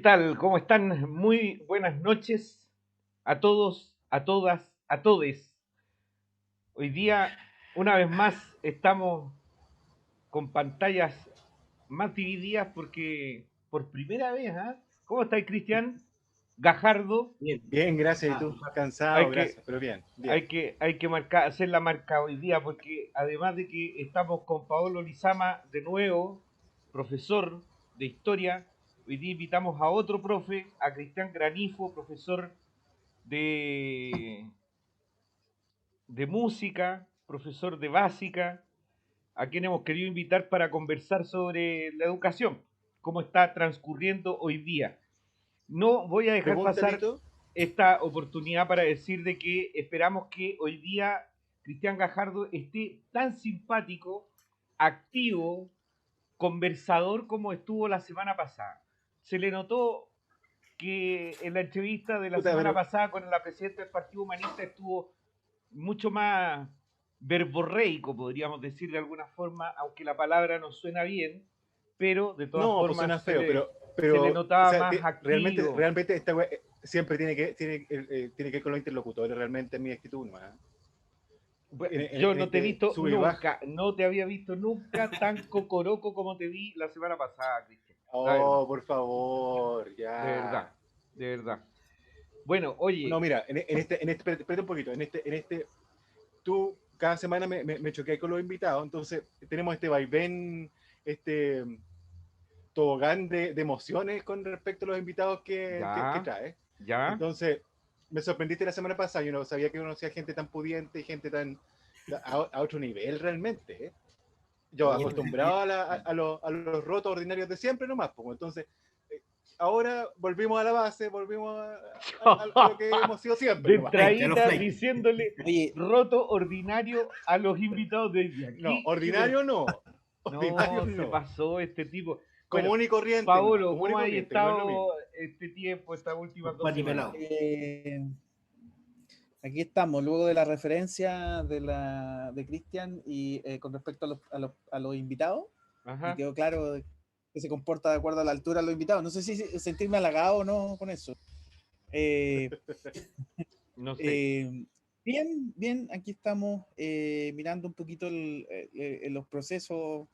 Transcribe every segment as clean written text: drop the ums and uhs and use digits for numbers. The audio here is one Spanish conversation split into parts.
tal? ¿Cómo están? Muy buenas noches a todos, a todas, a todes. Hoy día, una vez más, estamos con pantallas más divididas porque por primera vez, ¿ah? ¿Cómo estáis, Cristian? Gajardo. Bien, bien, gracias. ¿Y tú? Cansado, Hay que, gracias, pero bien, bien. hay que hacer la marca hoy día porque además de que estamos con Paolo Lizama de nuevo, profesor de historia, hoy día invitamos a otro profe, a Cristian Granifo, profesor de, de música, profesor de básica, a quien hemos querido invitar para conversar sobre la educación, cómo está transcurriendo hoy día. No voy a dejar Pregunta, pasar Tito. esta oportunidad para decir de que esperamos que hoy día Cristian Gajardo esté tan simpático, activo, conversador como estuvo la semana pasada. Se le notó que en la entrevista de la Puta, semana pero pasada con la presidenta del Partido Humanista estuvo mucho más verborreico, podríamos decir de alguna forma, aunque la palabra no suena bien, pero de todas no, pues suena formas feo, se le o notaba sea, más realmente, activo. realmente esta siempre tiene que ver con los interlocutores, realmente en mi actitud, ¿no? Yo En no te he este visto sube y baja. nunca, no te había visto nunca tan cocoroco como te vi la semana pasada, Cristian. La verdad, Oh, por favor, de verdad, ya. de verdad. Bueno, No, oye, mira, espérate un poquito, tú cada semana me choqué con los invitados, entonces tenemos este vaivén, este tobogán de emociones con respecto a los invitados que ya, trae. ya. Entonces, me sorprendiste la semana pasada, yo no sabía que conocía gente tan pudiente y gente tan a otro nivel realmente. ¿Eh? Yo Oh, acostumbrado a los rotos ordinarios de siempre nomás, pues. Entonces, eh, ahora volvimos a la base, volvimos a lo que hemos sido siempre de nomás. Flight, a los entradita flight. diciéndole Oye, roto ordinario a los invitados de hoy día. No, Qué ordinario no, ordinario no, se no. pasó este tipo. Bueno, Común y corriente nomás, Paolo, común y ¿cómo ha corriente, no es lo estado mismo. este tiempo, estas últimas los 2 semanas? patipelados. Aquí estamos, luego de la referencia de Cristian y con respecto a los invitados, me Ajá, quedó claro que se comporta de acuerdo a la altura de los invitados. No sé si sentirme halagado o no con eso. Eh, no sé. eh, bien, aquí estamos mirando un poquito los procesos.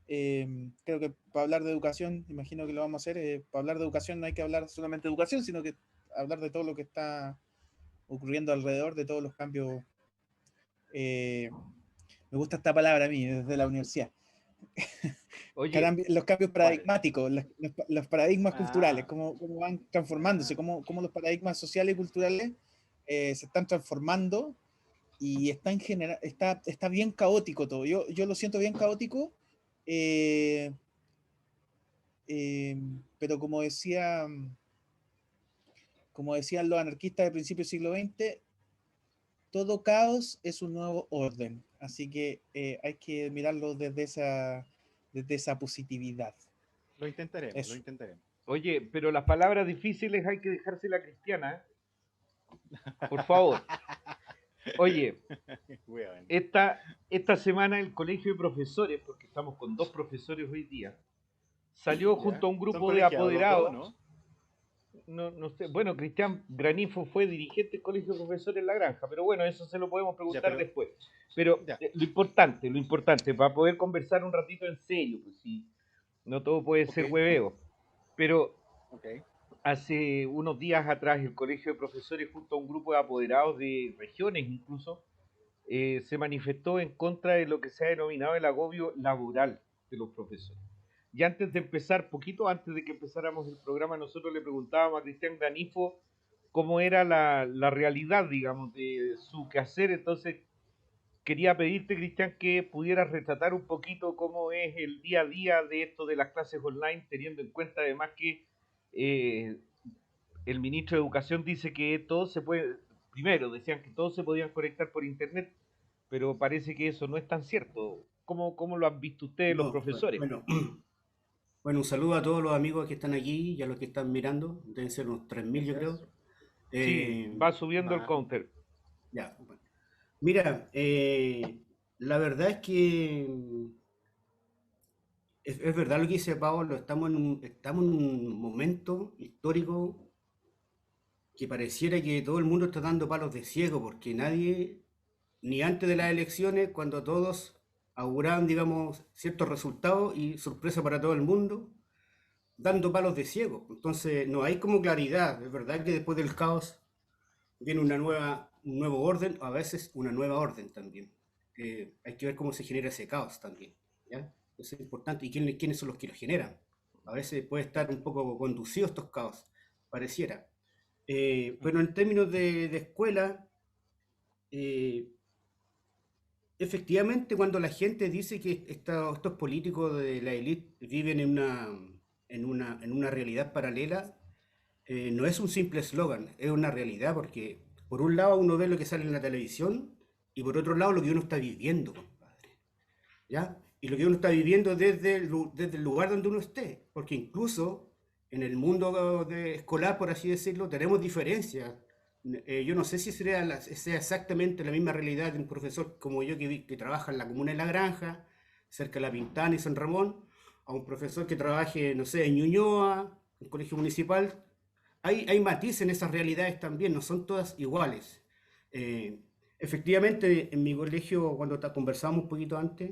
Creo que para hablar de educación, imagino que lo vamos a hacer. Para hablar de educación no hay que hablar solamente de educación, sino que hablar de todo lo que está ocurriendo alrededor, de todos los cambios. eh, Me gusta esta palabra a mí, desde la universidad. Oye, Los cambios ¿Cuál? paradigmáticos, los paradigmas culturales, Ah, cómo van transformándose, cómo los paradigmas sociales y culturales se están transformando y está bien caótico todo. Yo lo siento bien caótico, eh, eh, pero como decían los anarquistas de principios del siglo XX, todo caos es un nuevo orden. Así que hay que mirarlo desde esa positividad. lo intentaremos, lo Eso. intentaremos. oye, pero las palabras difíciles hay que dejárselas a Cristiana, ¿eh? Por favor. Oye, Weón. esta semana el colegio de profesores, porque estamos con 2 profesores hoy día, salió ¿Ya? junto a un Son grupo de colegiados los dos, apoderados. ¿no? No, no sé, bueno, Cristian Granifo fue dirigente del colegio de profesores en La Granja, pero bueno, eso se lo podemos Ya, preguntar pero, después. Pero ya, lo importante, para poder conversar un ratito en serio, pues sí, no todo puede ok, ser hueveo. Pero ok. hace unos días atrás el colegio de profesores junto a un grupo de apoderados de regiones incluso se manifestó en contra de lo que se ha denominado el agobio laboral de los profesores. Y antes de empezar, poquito antes de que empezáramos el programa, nosotros le preguntábamos a Cristian Granifo cómo era la realidad, digamos, de su quehacer. Entonces, quería pedirte, Cristian, que pudieras retratar un poquito cómo es el día a día de esto de las clases online, teniendo en cuenta además que eh, el ministro de Educación dice que todo se puede, primero decían que todos se podían conectar por internet, pero parece que eso no es tan cierto. ¿Cómo lo han visto ustedes los No, profesores? bueno, bueno, un saludo a todos los amigos que están aquí y a los que están mirando. Deben ser unos 3000, yo creo. Gracias. Sí, Eh, va subiendo el Más. counter. ya, bueno. Mira, la verdad es que Es verdad lo que dice Pablo, estamos en un momento histórico que pareciera que todo el mundo está dando palos de ciego, porque nadie, ni antes de las elecciones, cuando todos auguraban, digamos, ciertos resultados y sorpresa para todo el mundo, dando palos de ciego. Entonces, no hay como claridad. Es verdad que después del caos viene un nuevo orden, a veces una nueva orden también. Hay que ver cómo se genera ese caos también, ¿ya? Eso es importante. ¿Y quiénes son los que lo generan? A veces puede estar un poco conducido estos caos, pareciera. Pero en términos de escuela, eh, efectivamente, cuando la gente dice que estos políticos de la élite viven en una realidad paralela, no es un simple eslogan, es una realidad, porque por un lado uno ve lo que sale en la televisión y por otro lado lo que uno está viviendo, compadre, ¿ya? Y lo que uno está viviendo desde el lugar donde uno esté, porque incluso en el mundo escolar, por así decirlo, tenemos diferencias. Yo no sé si sea exactamente la misma realidad de un profesor como yo que trabaja en la comuna de La Granja, cerca de La Pintana y San Ramón, a un profesor que trabaje, no sé, en Ñuñoa, un colegio municipal. Hay matices en esas realidades también, no son todas iguales. Eh, Efectivamente, en mi colegio, cuando conversábamos un poquito antes,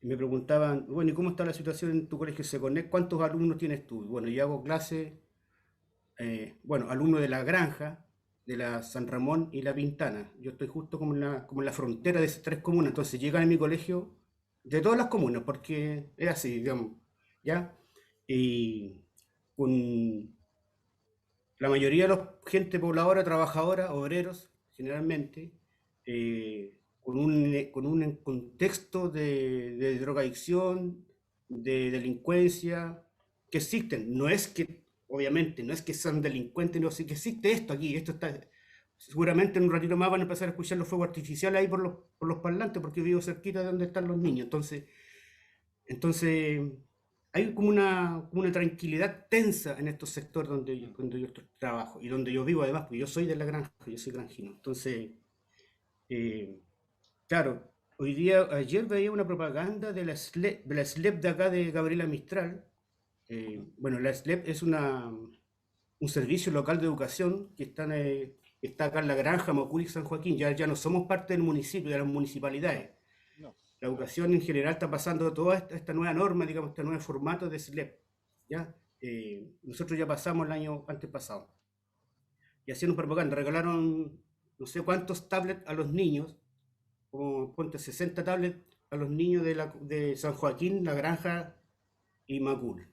me preguntaban, bueno, ¿y cómo está la situación en tu colegio Seconec? ¿Cuántos alumnos tienes tú? Bueno, yo hago clase, bueno, alumno de La Granja, de la San Ramón y La Pintana. Yo estoy justo como en la frontera de esas tres comunas, entonces llegan a mi colegio de todas las comunas, porque es así, digamos, ¿ya? Y con la mayoría de la gente pobladora, trabajadora, obreros, generalmente, con un contexto de drogadicción, de delincuencia, que existen. No es que, obviamente, no es que sean delincuentes, no, sí que existe esto aquí, esto está. Seguramente en un ratito más van a empezar a escuchar los fuegos artificiales ahí por los parlantes, porque yo vivo cerquita de donde están los niños. Entonces, hay como una tranquilidad tensa en estos sectores donde yo trabajo y donde yo vivo además, porque yo soy de La Granja, yo soy granjino. Entonces, eh, claro, ayer veía una propaganda de la SLEP de acá de Gabriela Mistral. Bueno, la SLEP es un servicio local de educación que está acá en La Granja, Macul y San Joaquín. Ya no somos parte del municipio, de las municipalidades. No, La claro. educación en general está pasando toda esta nueva norma, digamos, este nuevo formato de SLEP, ¿ya? Nosotros ya pasamos el año antes pasado. Y haciendo propaganda, regalaron no sé cuántos tablets a los niños, como ponte 60 tablets a los niños de San Joaquín, La Granja y Macul.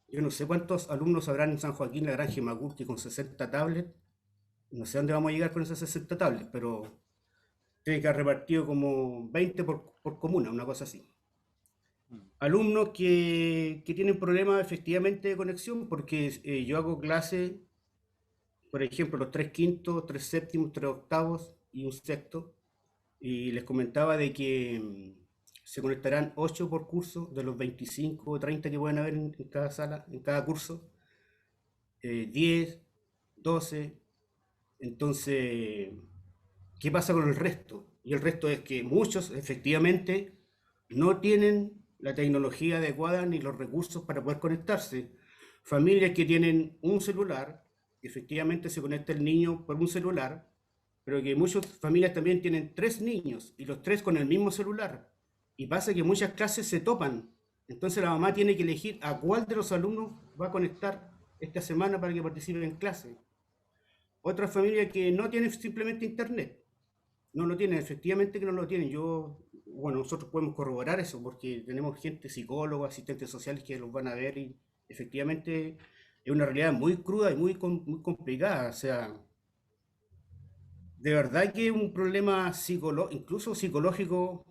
Yo no sé cuántos alumnos habrán en San Joaquín, La Granja y Macul que con 60 tablets, no sé dónde vamos a llegar con esas 60 tablets, pero tiene que haber repartido como 20 por comuna, una cosa así. Mm. Alumnos que tienen problemas efectivamente de conexión, porque yo hago clases, por ejemplo, los 3 quintos, 3 séptimos, 3 octavos y un sexto, y les comentaba de que se conectarán 8 por curso de los 25 o 30 que pueden haber en cada sala, en cada curso, 10, 12. Entonces, ¿qué pasa con el resto? Y el resto es que muchos efectivamente no tienen la tecnología adecuada ni los recursos para poder conectarse. Familias que tienen un celular, efectivamente se conecta el niño por un celular, pero que muchas familias también tienen 3 niños y los 3 con el mismo celular. Y pasa que muchas clases se topan. Entonces la mamá tiene que elegir a cuál de los alumnos va a conectar esta semana para que participe en clase. Otra familia que no tiene simplemente internet. No lo tienen, efectivamente que no lo tienen. Bueno, nosotros podemos corroborar eso porque tenemos gente, psicólogos, asistentes sociales que los van a ver y efectivamente es una realidad muy cruda y muy complicada. O sea, de verdad que es un problema incluso psicológico,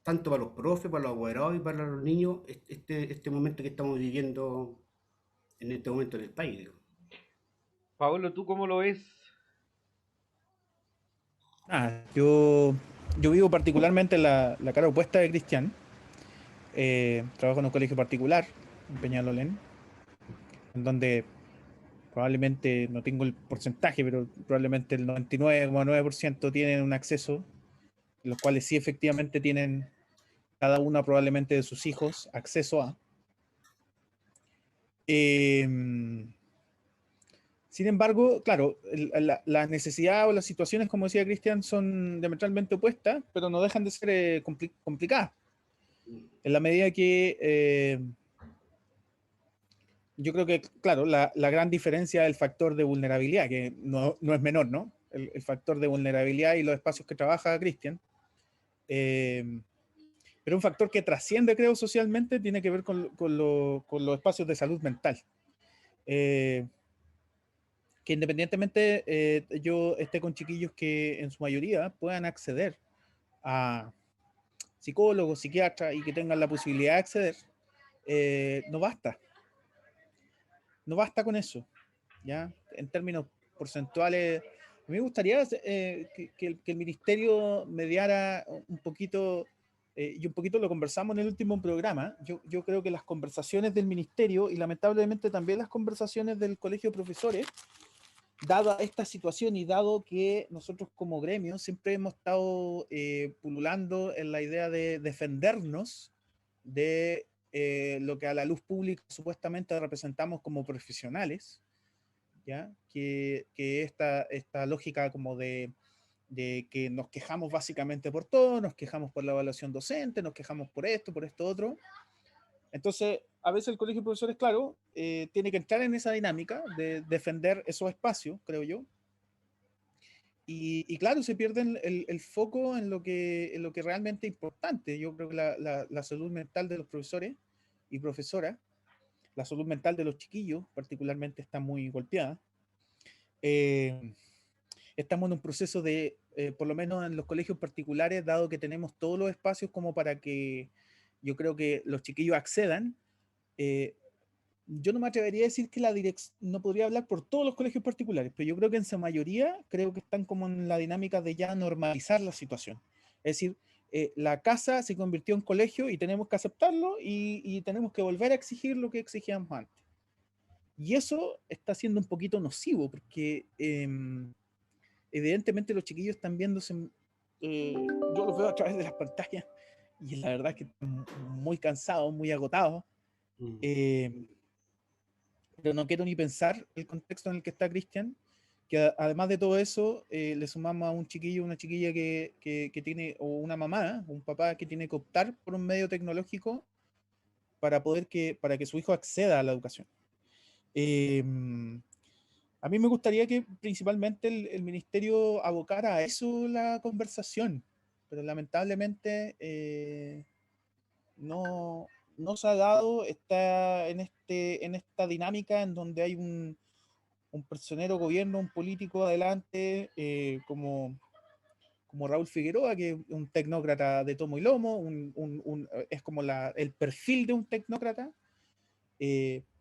tanto para los profes, para los apoderados y para los niños, este momento que estamos viviendo en este momento en el país, digo. Paolo, ¿tú cómo lo ves? Yo vivo particularmente en la cara opuesta de Cristian. Trabajo en un colegio particular, en Peñalolén, en donde probablemente, no tengo el porcentaje, pero probablemente el 99,9% tienen un acceso, los cuales sí efectivamente tienen cada una probablemente de sus hijos acceso a. Sin embargo, claro, la necesidad o las situaciones, como decía Cristian, son diametralmente opuestas, pero no dejan de ser complicadas. En la medida que yo creo que, claro, la gran diferencia es el factor de vulnerabilidad, que no es menor, ¿no? El factor de vulnerabilidad y los espacios que trabaja Cristian. Pero un factor que trasciende, creo, socialmente, tiene que ver con los espacios de salud mental. Que independientemente yo esté con chiquillos que en su mayoría puedan acceder a psicólogos, psiquiatras y que tengan la posibilidad de acceder, no basta. No basta con eso, ¿ya? En términos porcentuales, a mí me gustaría que el ministerio mediara un poquito, y un poquito lo conversamos en el último programa. Yo creo que las conversaciones del ministerio y lamentablemente también las conversaciones del colegio de profesores, dada esta situación y dado que nosotros como gremio siempre hemos estado pululando en la idea de defendernos de lo que a la luz pública supuestamente representamos como profesionales, ¿ya? Que esta lógica como de que nos quejamos básicamente por todo, nos quejamos por la evaluación docente, nos quejamos por esto otro. Entonces, a veces el colegio de profesores, claro, tiene que entrar en esa dinámica de defender esos espacios, creo yo. Y claro, se pierde el foco en lo que realmente es importante. Yo creo que la salud mental de los profesores y profesoras, la salud mental de los chiquillos particularmente está muy golpeada. Estamos en un proceso de, por lo menos en los colegios particulares, dado que tenemos todos los espacios como para que yo creo que los chiquillos accedan, yo no me atrevería a decir que la dirección, no podría hablar por todos los colegios particulares, pero yo creo que en su mayoría creo que están como en la dinámica de ya normalizar la situación. Es decir, la casa se convirtió en colegio y tenemos que aceptarlo y tenemos que volver a exigir lo que exigíamos antes. Y eso está siendo un poquito nocivo porque evidentemente los chiquillos están viéndose, yo los veo a través de las pantallas y la verdad es que están muy cansados, muy agotados. Pero no quiero ni pensar el contexto en el que está Cristian, que además de todo eso, le sumamos a un chiquillo, una chiquilla que tiene, o una mamá, un papá que tiene que optar por un medio tecnológico para para que su hijo acceda a la educación. A mí me gustaría que principalmente el ministerio abocara a eso la conversación, pero lamentablemente no, no se ha dado, está en esta dinámica en donde hay un personero gobierno, un político adelante, como Raúl Figueroa, que es un tecnócrata de tomo y lomo, es como el perfil de un tecnócrata,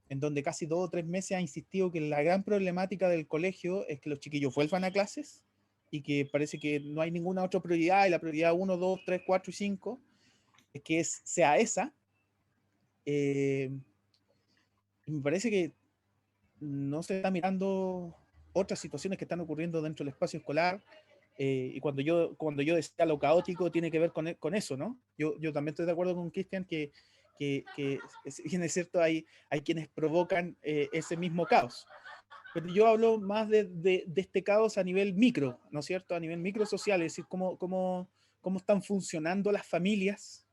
en donde casi 2 o 3 meses ha insistido que la gran problemática del colegio es que los chiquillos vuelvan a clases y que parece que no hay ninguna otra prioridad, y la prioridad 1, 2, 3, 4 y 5 es que sea esa. Me parece que no se está mirando otras situaciones que están ocurriendo dentro del espacio escolar, y cuando yo decía lo caótico tiene que ver con eso, ¿no? Yo también estoy de acuerdo con Cristian que si bien es cierto, hay quienes provocan ese mismo caos, pero yo hablo más de este caos a nivel micro, ¿no es cierto? A nivel micro social, es decir, cómo están funcionando las familias,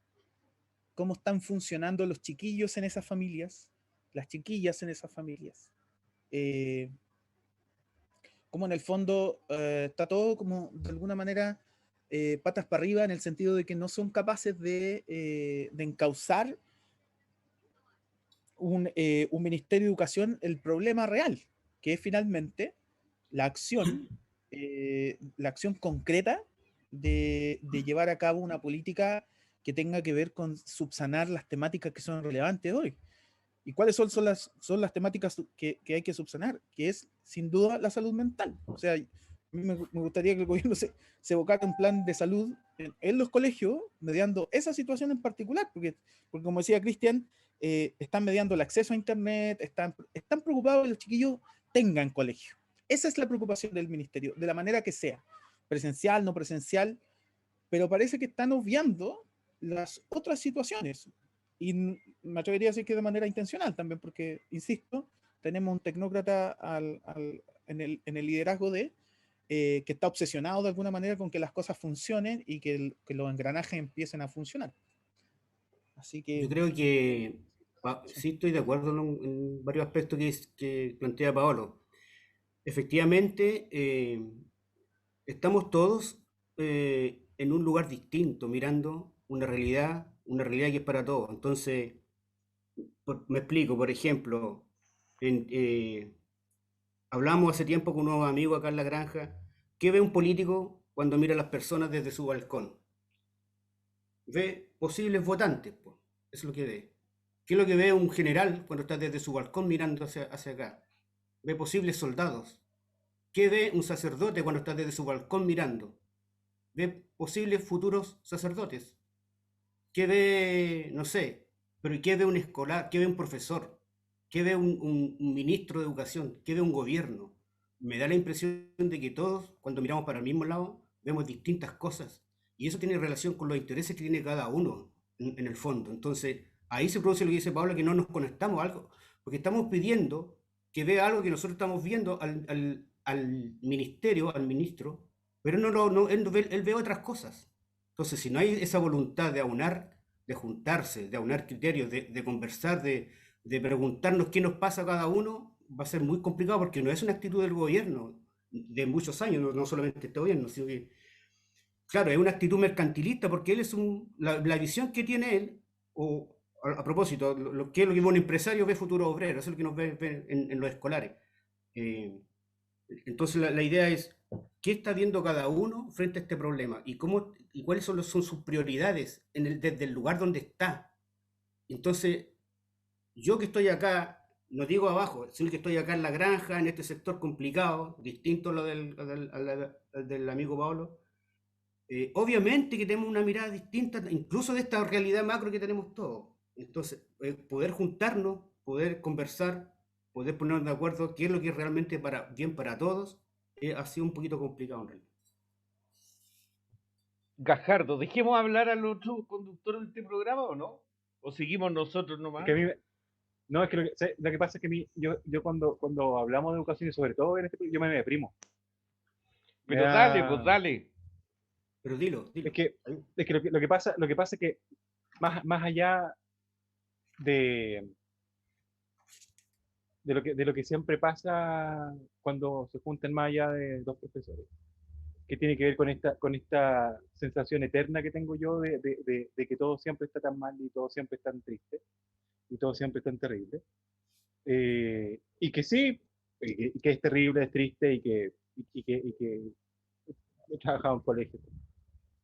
cómo están funcionando los chiquillos en esas familias, las chiquillas en esas familias. Como en el fondo está todo como de alguna manera patas para arriba, en el sentido de que no son capaces de encauzar un Ministerio de Educación el problema real, que es finalmente la acción concreta de llevar a cabo una política que tenga que ver con subsanar las temáticas que son relevantes hoy. ¿Y cuáles son las temáticas que hay que subsanar? Que es, sin duda, la salud mental. O sea, a mí me gustaría que el gobierno se evocara un plan de salud en los colegios, mediando esa situación en particular, porque como decía Cristian, están mediando el acceso a Internet, están preocupados que los chiquillos tengan colegio. Esa es la preocupación del ministerio, de la manera que sea, presencial, no presencial, pero parece que están obviando las otras situaciones. Y me atrevería a decir que de manera intencional también, porque, insisto, tenemos un tecnócrata en el liderazgo que está obsesionado de alguna manera con que las cosas funcionen y que los engranajes empiecen a funcionar. Así Yo que, creo que sí. sí estoy de acuerdo en varios aspectos que plantea Paolo. Efectivamente, estamos todos en un lugar distinto, mirando una realidad que es para todos. Entonces, me explico, por ejemplo, en, hablamos hace tiempo con unos amigos acá en la granja. ¿Qué ve un político cuando mira a las personas desde su balcón? Ve posibles votantes, po. Eso es lo que ve. ¿Qué es lo que ve un general cuando está desde su balcón mirando hacia acá? Ve posibles soldados. ¿Qué ve un sacerdote cuando está desde su balcón mirando? Ve posibles futuros sacerdotes. ¿Qué ve, no sé, pero qué ve un escolar? ¿Qué ve un profesor? ¿Qué ve un ministro de educación? ¿Qué ve un gobierno? Me da la impresión de que todos, cuando miramos para el mismo lado, vemos distintas cosas. Y eso tiene relación con los intereses que tiene cada uno en el fondo. Entonces, ahí se produce lo que dice Pablo, que no nos conectamos a algo, porque estamos pidiendo que vea algo que nosotros estamos viendo al ministerio, al ministro, pero él ve otras cosas. Entonces, si no hay esa voluntad de aunar, de juntarse, de aunar criterios, de conversar, de preguntarnos qué nos pasa a cada uno, va a ser muy complicado porque no es una actitud del gobierno de muchos años, no solamente este gobierno, sino que, claro, es una actitud mercantilista porque él la visión que tiene él, o a propósito, que es lo que un empresario ve futuro obrero, eso es lo que nos ve en los escolares. Eh, entonces la idea es, ¿qué está viendo cada uno frente a este problema? ¿Y cuáles son sus prioridades desde el lugar donde está? Entonces, yo que estoy acá, no digo abajo, sino que estoy acá en la granja, en este sector complicado, distinto a lo del amigo Pablo, obviamente que tenemos una mirada distinta, incluso de esta realidad macro que tenemos todos. Entonces, poder juntarnos, poder conversar, poder ponernos de acuerdo qué es lo que es realmente bien para todos, ha sido un poquito complicado en realidad. Gajardo, ¿dejemos hablar al otro conductor de este programa o no? ¿O seguimos nosotros Es nomás? que a mí no, es que lo que pasa es que yo cuando hablamos de educación y sobre todo en yo me deprimo. Me Pero dale, pues da, dale. Pero dilo, es dilo. que, es que lo que pasa es que más allá de, de lo que siempre pasa cuando se juntan más allá de dos profesores, que tiene que ver con esta sensación eterna que tengo yo de que todo siempre está tan mal y todo siempre es tan triste y todo siempre es tan terrible. Y que sí, y que es terrible, es triste y que he trabajado en colegios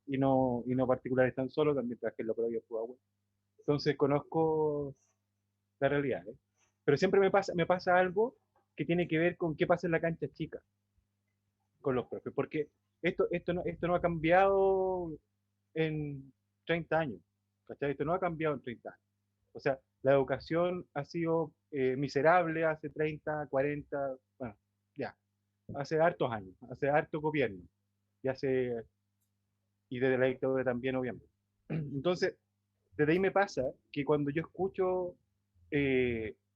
y no particulares tan solo, también trabajé en la propia Pudahuel. Entonces conozco la realidad, ¿eh? Pero siempre me pasa algo que tiene que ver con qué pasa en la cancha chica con los profes, porque esto no ha cambiado en 30 años, ¿cachai? Esto no ha cambiado en 30 años. O sea, la educación ha sido miserable hace 30, 40, bueno, ya, hace hartos años, hace harto gobierno, y desde la dictadura también, obviamente. Entonces, desde ahí me pasa que cuando yo escucho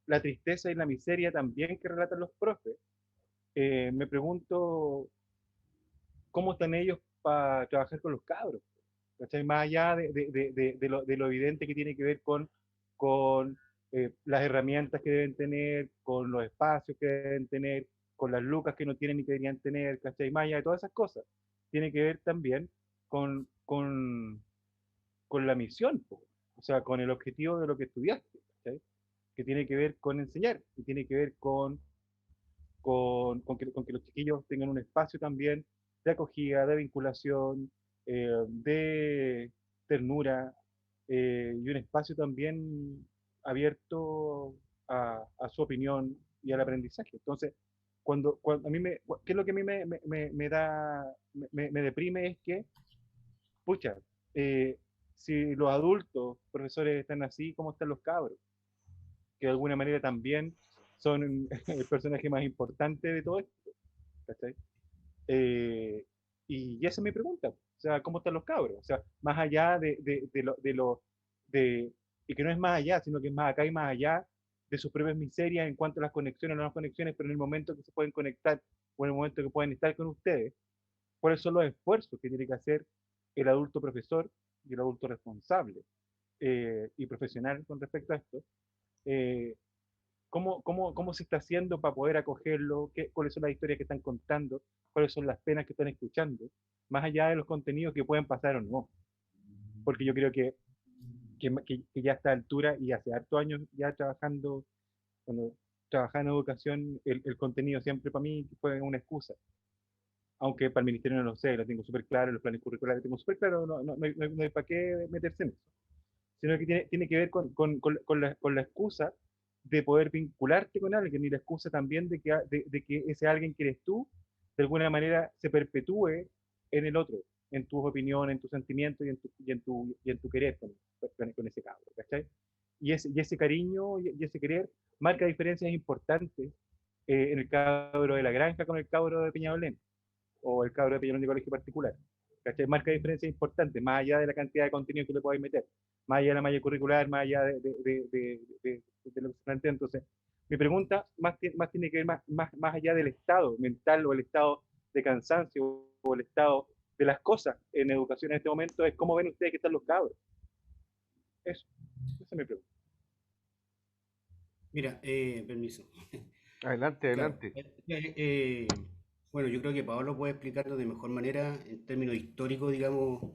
la tristeza y la miseria también que relatan los profes, me pregunto cómo están ellos para trabajar con los cabros, ¿cachai? Más allá de lo evidente que tiene que ver con las herramientas que deben tener, con los espacios que deben tener, con las lucas que no tienen y que deberían tener, ¿cachai? Más allá de todas esas cosas, tiene que ver también con la misión, po. O sea, con el objetivo de lo que estudiaste, ¿cachai? Que tiene que ver con enseñar, que tiene que ver con que los chiquillos tengan un espacio también de acogida, de vinculación, de ternura, y un espacio también abierto a su opinión y al aprendizaje. Entonces, cuando ¿qué es lo que a mí me da, me deprime? Es que, pucha, eh, si los adultos, profesores, están así, ¿cómo están los cabros? Que de alguna manera también son el personaje más importante de todo esto, ¿cachai? Eh, Y esa es mi pregunta. O sea, ¿cómo están los cabros? O sea, más allá de, y que no es más allá, sino que es más acá y más allá de sus propias miserias en cuanto a las conexiones o no las conexiones, pero en el momento que se pueden conectar o en el momento que pueden estar con ustedes, ¿cuáles son los esfuerzos que tiene que hacer el adulto profesor y el adulto responsable y profesional con respecto a esto? Eh, ¿Cómo se está haciendo para poder acogerlo? ¿Cuáles son las historias que están contando? ¿Cuáles son las penas que están escuchando? Más allá de los contenidos que pueden pasar o no. Porque yo creo que ya a esta altura y hace hartos años ya trabajando, cuando trabajaba en educación, el contenido siempre para mí fue una excusa. Aunque para el ministerio no lo sé, lo tengo súper claro, los planes curriculares lo tengo súper claro, no hay para qué meterse en eso. Sino que tiene que ver con la excusa de poder vincularte con alguien y la excusa también de que ese alguien que eres tú, de alguna manera se perpetúe en el otro, en tus opiniones, en tus sentimientos y en tu querer con ese cabro, ¿cachai? Y ese cariño y ese querer marca diferencias importantes en el cabro de la granja con el cabro de Peñalolén o el cabro de Peñalolén de colegio particular. ¿Cachai? Marca diferencias importantes, más allá de la cantidad de contenido que le podáis meter, más allá de la malla curricular, más allá de lo que se plantea. Entonces, mi pregunta más tiene que ver más allá del estado mental o el estado de cansancio o el estado de las cosas en educación en este momento, es cómo ven ustedes que están los cabros. Eso, esa es mi pregunta. Mira, permiso. Adelante, Claro. adelante. Bueno, yo creo que Pablo puede explicarlo de mejor manera en términos históricos, digamos,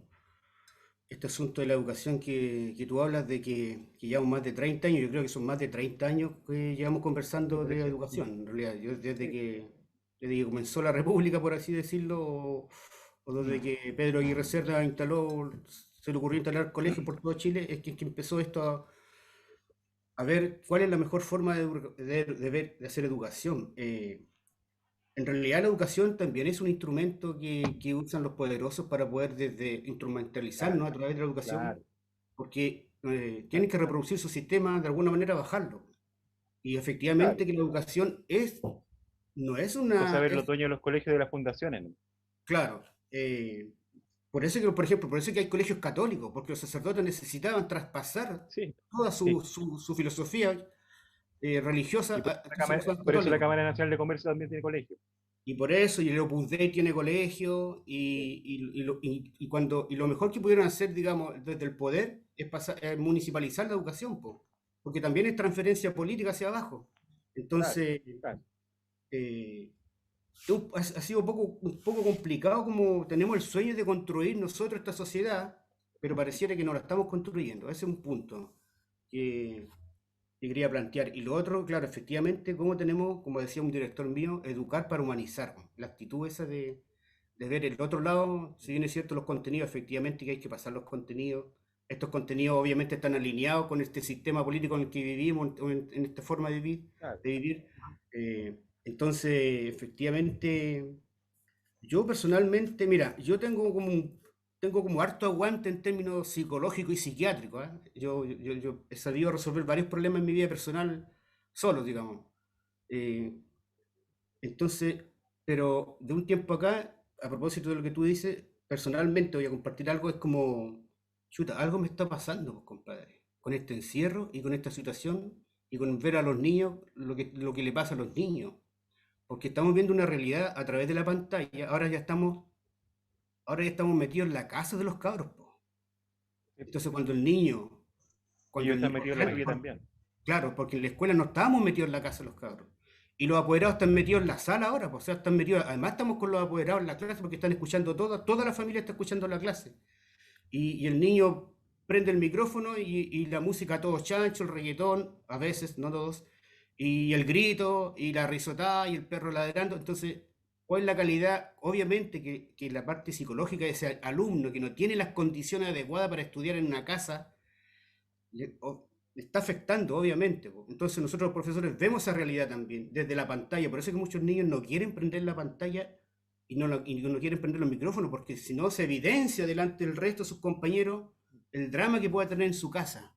este asunto de la educación que tú hablas de que llevamos más de 30 años. Yo creo que son más de 30 años que llevamos conversando de educación. En realidad, yo desde que comenzó la República, por así decirlo, o desde que Pedro Aguirre Cerda se le ocurrió instalar colegios por todo Chile, es que empezó esto a ver cuál es la mejor forma de hacer educación. En realidad la educación también es un instrumento que usan los poderosos para poder desde instrumentalizarnos Claro, a través de la educación, claro, porque tienen claro, que reproducir su sistema, de alguna manera bajarlo. Y claro. efectivamente que la educación no es Cosa una, ver los dueños de los colegios de las fundaciones, ¿no? claro, por eso que, por ejemplo, por eso que hay colegios católicos, porque los sacerdotes necesitaban traspasar Sí, toda sí. su filosofía religiosa Y por a eso la estos Cámara, sacerdotes por eso la católicos. Cámara Nacional de Comercio también tiene colegio. Y por eso, y el Opus Dei tiene colegio, Sí, y lo mejor que pudieron hacer, digamos, desde el poder, es municipalizar la educación, po, porque también es transferencia política hacia abajo. claro, Entonces, claro. eh, ha sido un poco complicado como tenemos el sueño de construir nosotros esta sociedad, pero pareciera que no la estamos construyendo. Ese es un punto que, que quería plantear. Y lo otro, claro, efectivamente, cómo tenemos, como decía un director mío, educar para humanizar. La actitud esa de ver el otro lado, si bien es cierto los contenidos, efectivamente que hay que pasar los contenidos. Estos contenidos obviamente están alineados con este sistema político en el que vivimos, en esta forma Claro. de vivir. Entonces, efectivamente, yo personalmente, mira, yo tengo como harto aguante en términos psicológicos y psiquiátricos, ¿eh? Yo he sabido resolver varios problemas en mi vida personal solo, digamos. Eh, entonces, pero de un tiempo acá, a propósito de lo que tú dices, personalmente voy a compartir algo, es como, chuta, algo me está pasando, pues, compadre, con este encierro y con esta situación y con ver a los niños, lo que le pasa a los niños, porque estamos viendo una realidad a través de la pantalla, ahora ya estamos metidos en la casa de los cabros, po. Entonces Y cuando ellos el están niño, metidos en la suya también. claro, porque en la escuela no estábamos metidos en la casa de los cabros. Y los apoderados están metidos en la sala ahora, pues, o sea, están metidos, además estamos con los apoderados en la clase porque están escuchando toda la familia está escuchando la clase. Y el niño prende el micrófono y la música a todo chancho, el reggaetón, a veces, no todos, y el grito, y la risotada, y el perro ladrando. Entonces, ¿cuál es la calidad? Obviamente que la parte psicológica de ese alumno que no tiene las condiciones adecuadas para estudiar en una casa, le está afectando, obviamente, po. Entonces nosotros los profesores vemos esa realidad también, desde la pantalla. Por eso es que muchos niños no quieren prender la pantalla y no quieren prender los micrófonos, porque si no se evidencia delante del resto de sus compañeros el drama que pueda tener en su casa.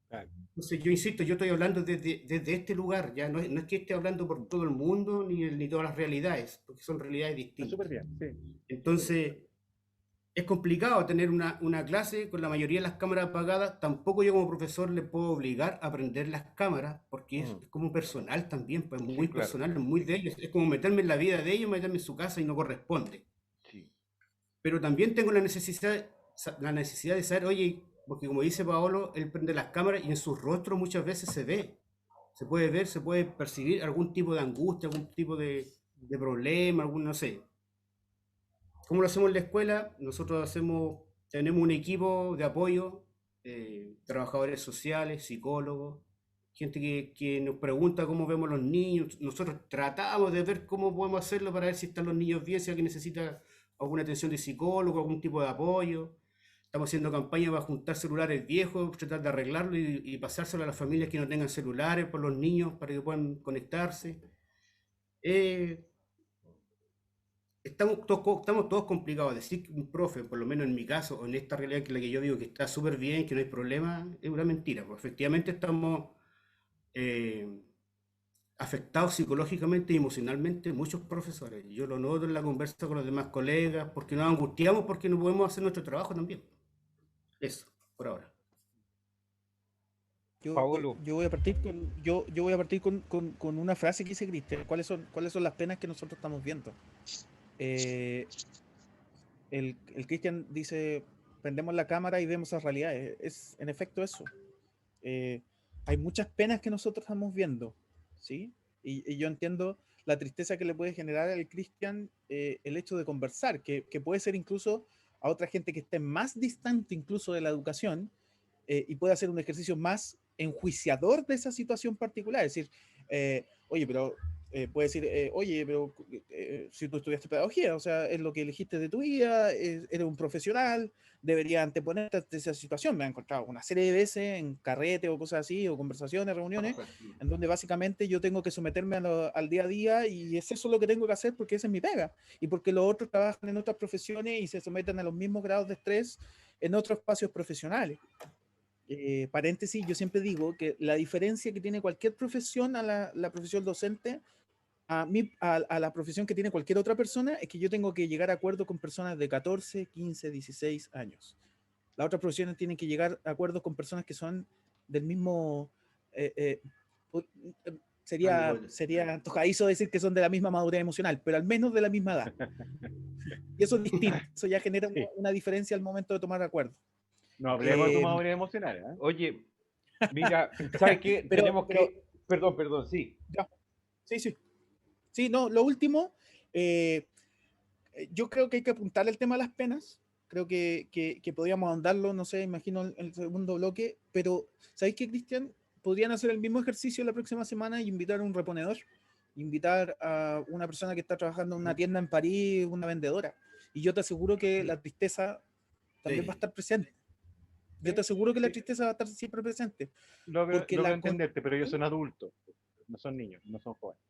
Claro. Entonces, yo insisto, yo estoy hablando desde este lugar, ya no es que esté hablando por todo el mundo ni todas las realidades, porque son realidades Está súper distintas. bien, sí. Entonces, es complicado tener una clase con la mayoría de las cámaras apagadas. Tampoco yo como profesor le puedo obligar a prender las cámaras, porque es como personal también, pues muy Sí, claro. personal, muy de ellos. Es como meterme en la vida de ellos, meterme en su casa y no corresponde. Sí. Pero también tengo la necesidad de saber, oye, porque como dice Paolo, él prende las cámaras y en su rostro muchas veces se ve. Se puede ver, se puede percibir algún tipo de angustia, algún tipo de problema, algún, no sé. ¿Cómo lo hacemos en la escuela? Nosotros tenemos un equipo de apoyo, trabajadores sociales, psicólogos, gente que nos pregunta cómo vemos los niños. Nosotros tratamos de ver cómo podemos hacerlo para ver si están los niños bien, si alguien necesita alguna atención de psicólogo, algún tipo de apoyo. Estamos haciendo campañas para juntar celulares viejos, tratar de arreglarlo y pasárselo a las familias que no tengan celulares, por los niños, para que puedan conectarse. Eh, estamos todos complicados. Decir que un profe, por lo menos en mi caso, o en esta realidad que es la que yo digo que está súper bien, que no hay problema, es una mentira. Pues efectivamente estamos eh, afectados psicológicamente y emocionalmente muchos profesores. Yo lo noto en la conversa con los demás colegas, porque nos angustiamos porque no podemos hacer nuestro trabajo también. Eso, por ahora. Paolo, Yo voy a partir yo voy a partir con una frase que dice Cristian. ¿Cuáles son las penas que nosotros estamos viendo? Eh, el Cristian dice, prendemos la cámara y vemos las realidades. Es en efecto eso. Eh, hay muchas penas que nosotros estamos viendo, ¿sí? Y yo entiendo la tristeza que le puede generar al Cristian el hecho de conversar, que puede ser incluso a otra gente que esté más distante incluso de la educación, y puede hacer un ejercicio más enjuiciador de esa situación particular. Es decir, oye, pero puede decir, oye, pero si tú estudiaste pedagogía, o sea, es lo que elegiste de tu vida, eres un profesional, debería anteponerte a esa situación. Me he encontrado una serie de veces en carrete o cosas así, o conversaciones, reuniones, en donde básicamente yo tengo que someterme al día a día y es eso lo que tengo que hacer porque esa es mi pega y porque los otros trabajan en otras profesiones y se someten a los mismos grados de estrés en otros espacios profesionales. Paréntesis, yo siempre digo que la diferencia que tiene cualquier profesión a la profesión docente, a la profesión que tiene cualquier otra persona, es que yo tengo que llegar a acuerdo con personas de 14, 15, 16 años. Las otras profesiones tienen que llegar a acuerdos con personas que son del mismo... eh, eh, pu- sería antojadizo decir que son de la misma madurez emocional, pero al menos de la misma edad. Y eso es distinto, eso ya genera Sí. una diferencia al momento de tomar acuerdos. No hablemos de tu Eh, madurez emocional, ¿eh? oye, mira, ¿sabes qué? Tenemos pero que, perdón, sí. ya, sí, sí. Sí, no, lo último, eh, yo creo que hay que apuntar el tema de las penas. Creo que podríamos ahondarlo, no sé, imagino en el segundo bloque, pero ¿sabéis qué, Cristian? Podrían hacer el mismo ejercicio la próxima semana y invitar a un reponedor, invitar a una persona que está trabajando en una tienda en París, una vendedora. Y yo te aseguro que la tristeza también va a Sí. estar presente. Yo Sí, te aseguro que la sí. tristeza va a estar siempre presente. Logro, Porque logro la entenderte, pero ellos son adultos, no son niños, no son jóvenes.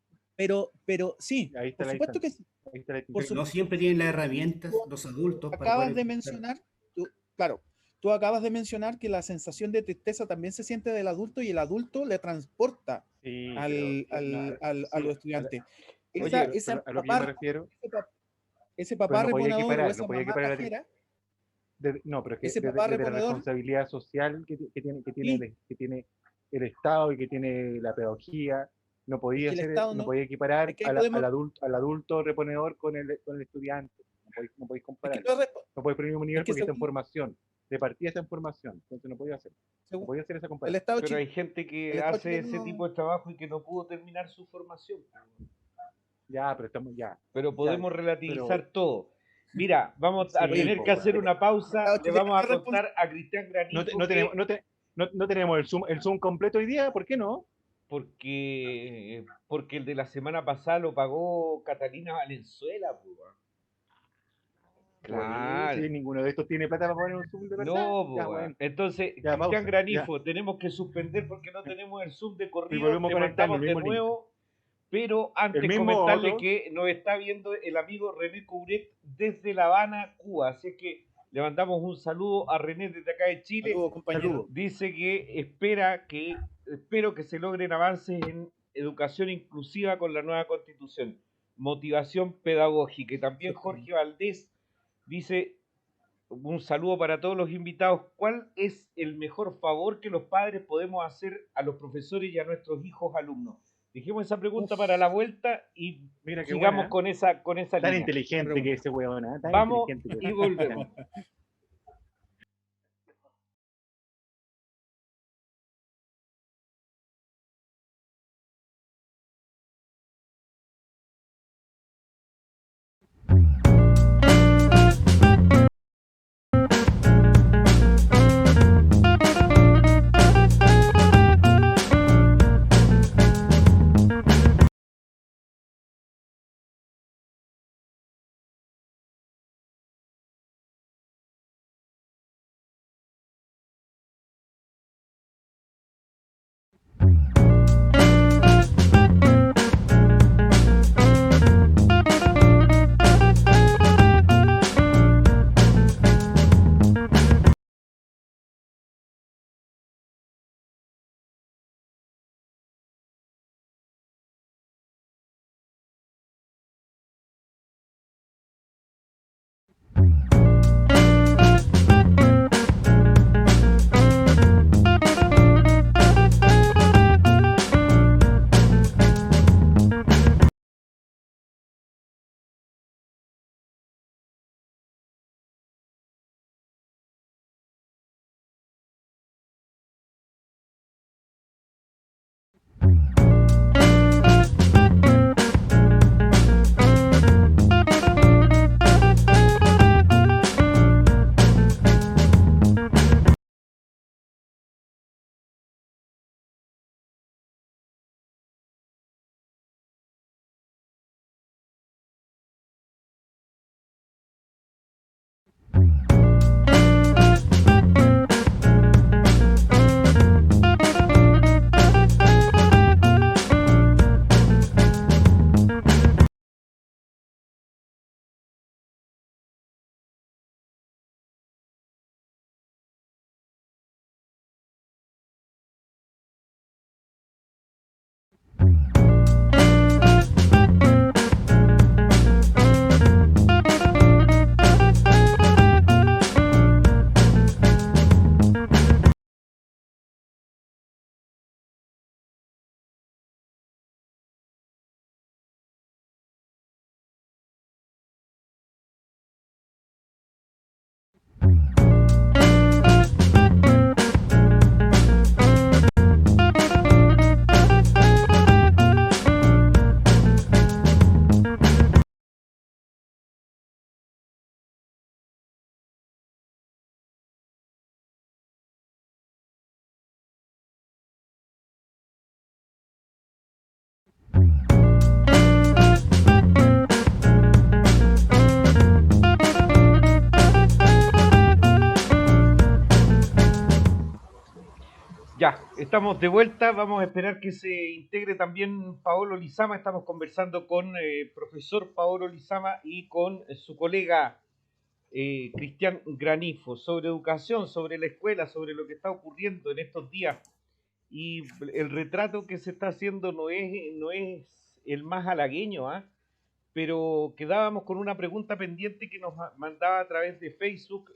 pero sí, Ahí está por la supuesto distancia. que sí. Ahí está la Por No distinción. supuesto. siempre tienen las herramientas los adultos para poder Acabas de enfrentar. mencionar, claro, tú acabas de mencionar que la sensación de tristeza también se siente del adulto y el adulto le transporta Sí, pero no, a sí, los estudiantes. Oye, Esa pero a lo que yo me papá, refiero, ese pero papá no podía reponedor o equiparar, no esa podía mamá equiparar cajera, no, pero es que ese papá desde la reponedor, responsabilidad social sí, que tiene el Estado y que tiene la pedagogía, es que el Estado no no, podía equiparar es que ahí podemos, al adulto reponedor con el estudiante. No podéis es que compararlo. no es, No podéis poner el mismo es nivel que porque está en formación. De partida está en formación. Entonces no podía hacer. No según podía hacer esa el comparación. Estado pero hay chileno, gente el que Estado hace ese chileno, tipo de trabajo y que no pudo terminar su formación. Ya, pero estamos, Pero ya, podemos pero relativizar todo. Mira, vamos a sí, oye, tener pues, que bueno. hacer una el pausa. Estado Le chileno vamos no a es responsable. contar a Cristian Granifo No tenemos, que, no tenemos el Zoom completo hoy día, ¿por qué no? porque el de la semana pasada lo pagó Catalina Valenzuela, pues, weón. Pues, Claro. si ninguno de estos tiene plata para poner un Zoom de verdad, No, ya, pues, weón. bueno, Entonces, ya, Cristian pausa, ya. Granifo, tenemos que suspender porque no tenemos el Zoom de Y corrido. volvemos a Te conectarnos, el mandamos de mismo link. nuevo. Pero El antes mismo comentarle otro, que nos está viendo el amigo René Couret desde La Habana, Cuba. Así que Le mandamos un saludo a René desde acá de Chile. Saludos, compañero. Dice que espero que se logren avances en educación inclusiva con la nueva constitución, motivación pedagógica. Y también Jorge Valdés dice un saludo para todos los invitados. ¿Cuál es el mejor favor que los padres podemos hacer a los profesores y a nuestros hijos alumnos? Dejemos esa pregunta para la vuelta y Mira qué sigamos buena, con esa tan línea. inteligente que ese weón, ¿eh? Tan Vamos inteligente que y es. volvemos. Ya, estamos de vuelta, vamos a esperar que se integre también Paolo Lizama. Estamos conversando con profesor Paolo Lizama y con su colega Cristian Granifo sobre educación, sobre la escuela, sobre lo que está ocurriendo en estos días. Y el retrato que se está haciendo no es el más halagüeño, ¿ah? Pero quedábamos con una pregunta pendiente que nos mandaba a través de Facebook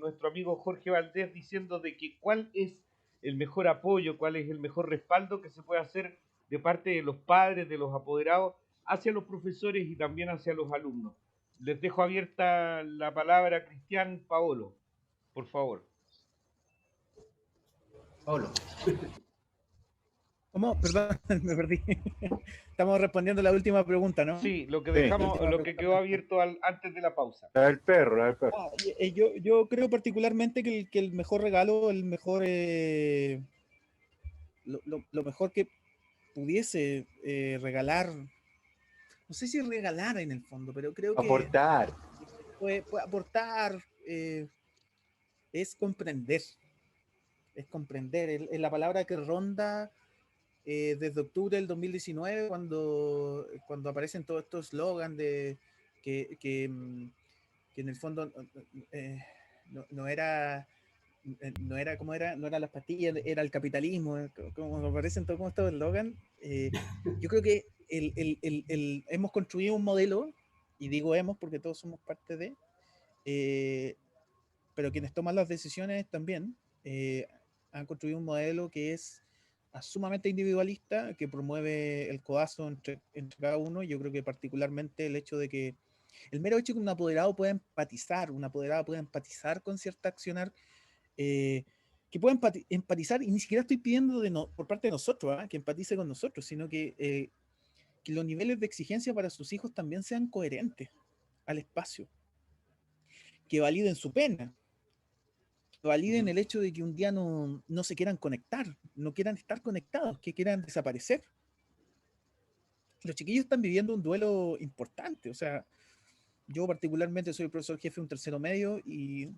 nuestro amigo Jorge Valdés, diciendo de que cuál es el mejor apoyo, cuál es el mejor respaldo que se puede hacer de parte de los padres, de los apoderados, hacia los profesores y también hacia los alumnos. Les dejo abierta la palabra, Cristian, Paolo, por favor. Pablo. ¿Cómo? Perdón, me perdí. Estamos respondiendo la última pregunta, ¿no? Sí, lo que Sí. dejamos, lo que quedó abierto antes de la pausa. La del perro, la del perro. Ah, yo creo particularmente que el mejor regalo, el mejor lo mejor que pudiese regalar, no sé si regalar en el fondo, pero creo que Aportar. puede aportar, es comprender. Es comprender. Es la palabra que ronda desde octubre del 2019, cuando aparecen todos estos slogans de que en el fondo no era, no era como era, no eran las pastillas, era el capitalismo, como me parecen todos como estos eslogan. Yo creo que hemos construido un modelo, y digo hemos porque todos somos parte de, pero quienes toman las decisiones también han construido un modelo que es sumamente individualista, que promueve el codazo entre cada uno. Yo creo que particularmente el hecho de que el mero hecho de que un apoderado pueda empatizar, una apoderada pueda empatizar con cierta accionar, que pueda empatizar, y ni siquiera estoy pidiendo por parte de nosotros que empatice con nosotros, sino que los niveles de exigencia para sus hijos también sean coherentes al espacio, que validen su pena, que validen el hecho de que un día no se quieran conectar, no quieran estar conectados, que quieran desaparecer. Los chiquillos están viviendo un duelo importante. O sea, yo particularmente soy profesor jefe de un tercero medio, y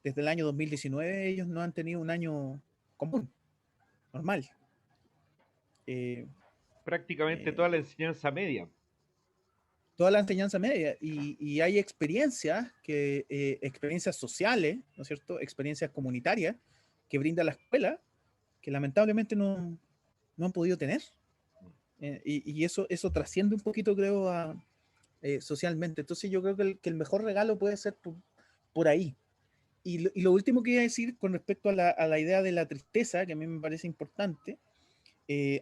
desde el año 2019 ellos no han tenido un año común, normal. Prácticamente Eh, toda la enseñanza media. Toda la enseñanza media, y hay experiencias, experiencias sociales, ¿no es cierto? Experiencias comunitarias que brinda la escuela, que lamentablemente no han podido tener. Y eso trasciende un poquito, creo, socialmente. Entonces yo creo que el mejor regalo puede ser por ahí. Y lo último que iba a decir con respecto a la idea de la tristeza, que a mí me parece importante,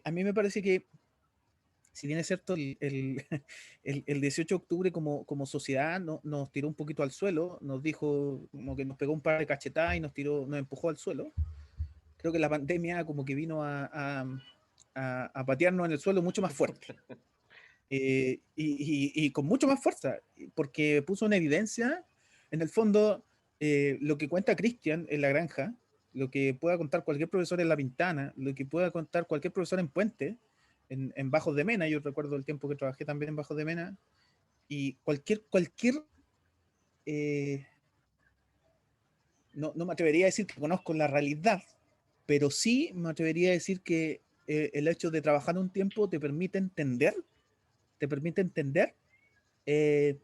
a mí me parece que, si bien es cierto, el 18 de octubre como sociedad nos tiró un poquito al suelo, nos dijo, como que nos pegó un par de cachetadas y nos empujó al suelo. Creo que la pandemia como que vino a patearnos en el suelo mucho más fuerte. Y con mucho más fuerza, porque puso en evidencia, en el fondo, lo que cuenta Cristian en La Granja, lo que pueda contar cualquier profesor en La Pintana, lo que pueda contar cualquier profesor en Puente, en Bajos de Mena. Yo recuerdo el tiempo que trabajé también en Bajos de Mena, y cualquier no me atrevería a decir que conozco la realidad, pero sí me atrevería a decir que el hecho de trabajar un tiempo te permite entender eh,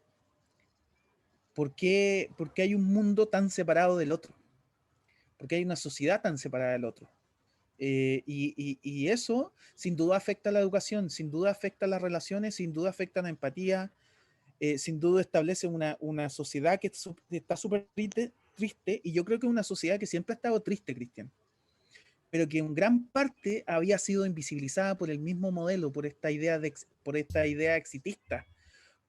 por qué hay un mundo tan separado del otro, por qué hay una sociedad tan separada del otro. Y eso sin duda afecta a la educación, sin duda afecta a las relaciones, sin duda afecta a la empatía, sin duda establece una sociedad que está súper triste, y yo creo que es una sociedad que siempre ha estado triste, Cristian, pero que en gran parte había sido invisibilizada por el mismo modelo, por esta idea exitista,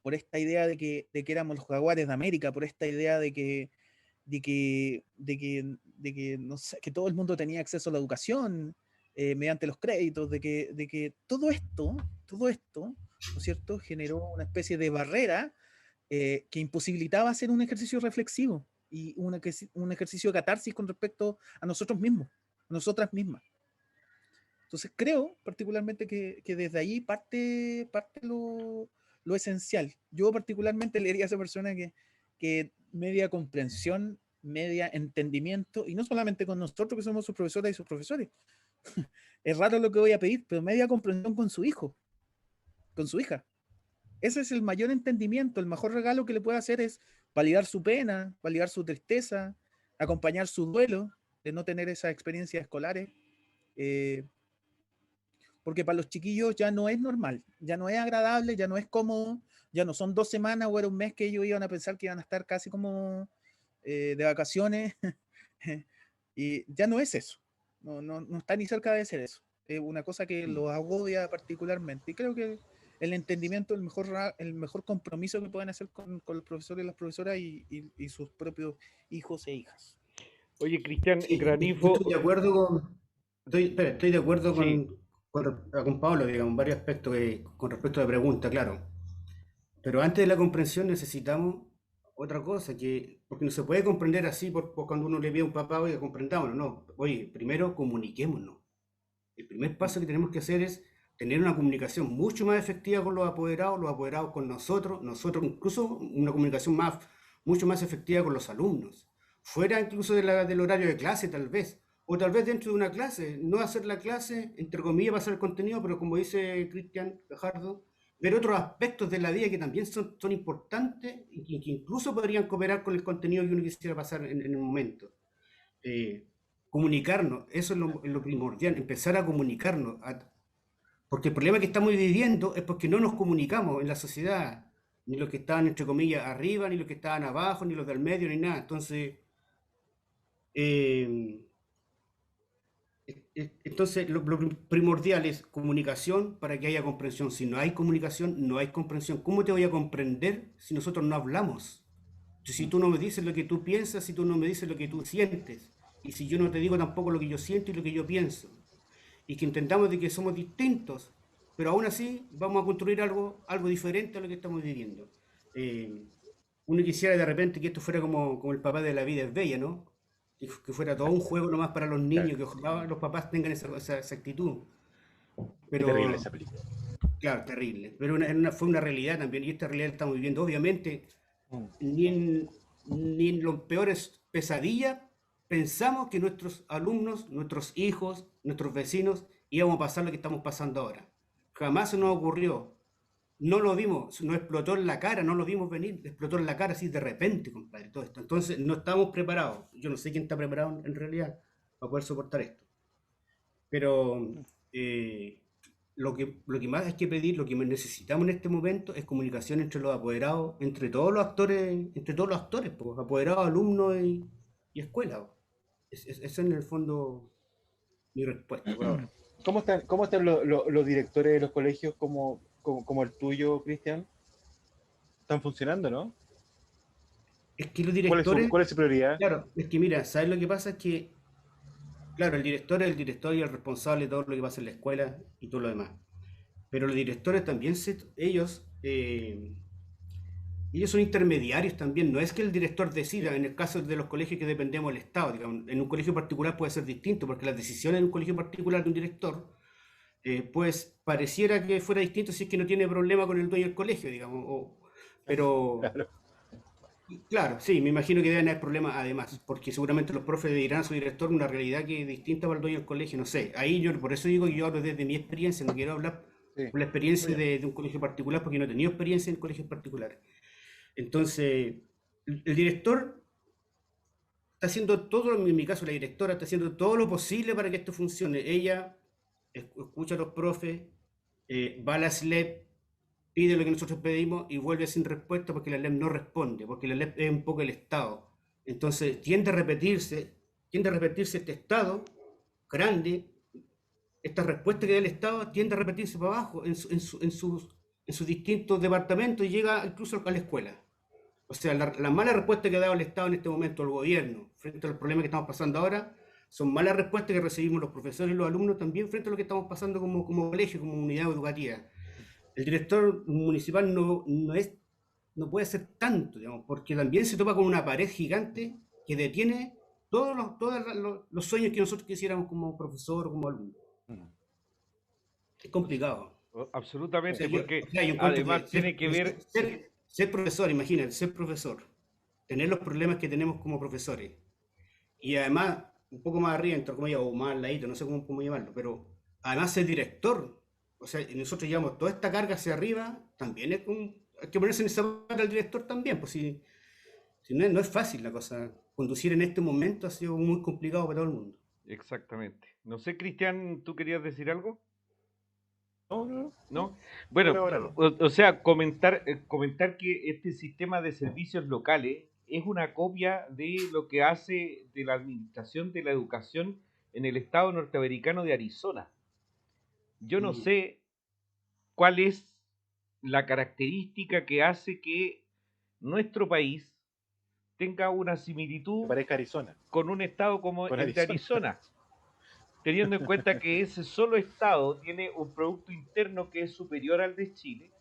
por esta idea de que éramos los jaguares de América, por esta idea de que no sé, que todo el mundo tenía acceso a la educación mediante los créditos, de que todo esto, ¿no es cierto?, generó una especie de barrera que imposibilitaba hacer un ejercicio reflexivo y un ejercicio de catarsis con respecto a nosotros mismos, a nosotras mismas. Entonces creo particularmente que desde ahí parte lo esencial. Yo particularmente le diría a esa persona que media comprensión, media entendimiento, y no solamente con nosotros que somos sus profesoras y sus profesores. Es raro lo que voy a pedir, pero media comprensión con su hijo, con su hija. Ese es el mayor entendimiento. El mejor regalo que le puede hacer es validar su pena, validar su tristeza, acompañar su duelo de no tener esas experiencias escolares. Eh, Porque para los chiquillos ya no es normal, ya no es agradable, ya no es cómodo, ya no son 2 semanas o era un mes que ellos iban a pensar que iban a estar casi como de vacaciones. Y ya no es eso, no está ni cerca de ser eso. Es una cosa que los agobia particularmente, y creo que el entendimiento, el mejor compromiso que pueden hacer con los profesores y las profesoras y sus propios hijos e hijas. Oye, Cristian Sí, yo Granifo, estoy de acuerdo estoy de acuerdo sí, con Pablo, digamos, en varios aspectos con respecto a la pregunta, claro. Pero antes de la comprensión necesitamos otra cosa, porque no se puede comprender así por cuando uno le pide a un papá, oye, comprendámonos, no. Oye, primero comuniquémonos. El primer paso que tenemos que hacer es tener una comunicación mucho más efectiva con los apoderados con nosotros incluso una comunicación mucho más efectiva con los alumnos, fuera incluso del horario de clase tal vez, o tal vez dentro de una clase, no hacer la clase, entre comillas, pasar el contenido, pero como dice Cristian Gajardo, ver otros aspectos de la vida que también son importantes y que incluso podrían cooperar con el contenido que uno quisiera pasar en el momento. Comunicarnos, eso es lo primordial, empezar a comunicarnos, porque el problema que estamos viviendo es porque no nos comunicamos en la sociedad, ni los que estaban, entre comillas, arriba, ni los que estaban abajo, ni los del medio, ni nada. Entonces, eh, entonces lo primordial es comunicación para que haya comprensión. Si no hay comunicación, no hay comprensión. ¿Cómo te voy a comprender si nosotros no hablamos? Si tú no me dices lo que tú piensas, si tú no me dices lo que tú sientes, y si yo no te digo tampoco lo que yo siento y lo que yo pienso, y que intentamos de que somos distintos, pero aún así vamos a construir algo diferente a lo que estamos viviendo. Eh, Uno quisiera de repente que esto fuera como el papá de La vida es bella, ¿no? Que fuera todo un juego nomás para los Claro. niños, que ojalá los papás tengan esa actitud. Qué terrible Pero, esa película. claro, terrible. Pero fue una realidad también, y esta realidad la estamos viviendo. Obviamente, Mm. ni en los peores pesadillas pensamos que nuestros alumnos, nuestros hijos, nuestros vecinos íbamos a pasar lo que estamos pasando ahora. Jamás se nos ocurrió. No lo vimos, nos explotó en la cara, no lo vimos venir, explotó en la cara así de repente, compadre, todo esto. Entonces no estábamos preparados. Yo no sé quién está preparado en realidad para poder soportar esto. Pero eh, lo que más hay que pedir, lo que más necesitamos en este momento es comunicación entre los apoderados, entre todos los actores, pues, apoderados, alumnos y escuela. Esa es en el fondo mi respuesta por ahora. ¿Cómo están los directores de los colegios como el tuyo, Cristian? ¿Están funcionando, no? Es que los ¿Cuál es su, directores, cuál es su prioridad? claro, es que mira, ¿sabes lo que pasa? Es que, claro, el director es el director y el responsable de todo lo que pasa en la escuela y todo lo demás. Pero los directores también, ellos son intermediarios también. No es que el director decida, en el caso de los colegios que dependemos del Estado, digamos, en un colegio particular puede ser distinto, porque las decisiones en un colegio particular de un director, pues pareciera que fuera distinto si es que no tiene problema con el dueño del colegio, digamos. Pero, Claro. claro, sí, me imagino que deben haber problemas además, porque seguramente los profes dirán a su director una realidad que es distinta para el dueño del colegio, no sé. Ahí yo, por eso digo que yo hablo desde mi experiencia, no quiero hablar Sí. por la experiencia Oye, de un colegio particular, porque no he tenido experiencia en colegios particulares. Entonces, el director está haciendo todo, en mi caso la directora, está haciendo todo lo posible para que esto funcione. Ella escucha a los profes, va a la SLEP, pide lo que nosotros pedimos y vuelve sin respuesta porque la SLEP no responde, porque la SLEP es un poco el Estado. Entonces, tiende a repetirse este Estado grande, esta respuesta que da el Estado tiende a repetirse para abajo en sus distintos departamentos y llega incluso a la escuela. O sea, la mala respuesta que ha dado el Estado en este momento, el gobierno, frente a los problemas que estamos pasando ahora, son malas respuestas que recibimos los profesores y los alumnos también frente a lo que estamos pasando como colegio, como unidad educativa. El director municipal no puede hacer tanto, digamos, porque también se topa con una pared gigante que detiene todos los sueños que nosotros quisiéramos como profesor o como alumno. mm, Es complicado. O Absolutamente, sea, porque yo encuentro que además tiene que ver, ser profesor, imagínate, ser profesor, tener los problemas que tenemos como profesores, y además, un poco más arriba, entre comillas, o más al ladito, no sé cómo llamarlo, pero además ser director, o sea, y nosotros llevamos toda esta carga hacia arriba, también hay que ponerse en esa parte del director también, pues si no es fácil la cosa. Conducir en este momento ha sido muy complicado para todo el mundo. exactamente. No sé, Cristian, ¿tú querías decir algo? no, ¿No? por Bueno, ahora no. o sea, comentar que este sistema de servicios locales es una copia de lo que hace de la administración de la educación en el estado norteamericano de Arizona. Yo no sé cuál es la característica que hace que nuestro país tenga una Me similitud parezca Arizona. con un estado como Con el de Arizona, teniendo en cuenta que ese solo estado tiene un Producto Interno que es superior al de Chile,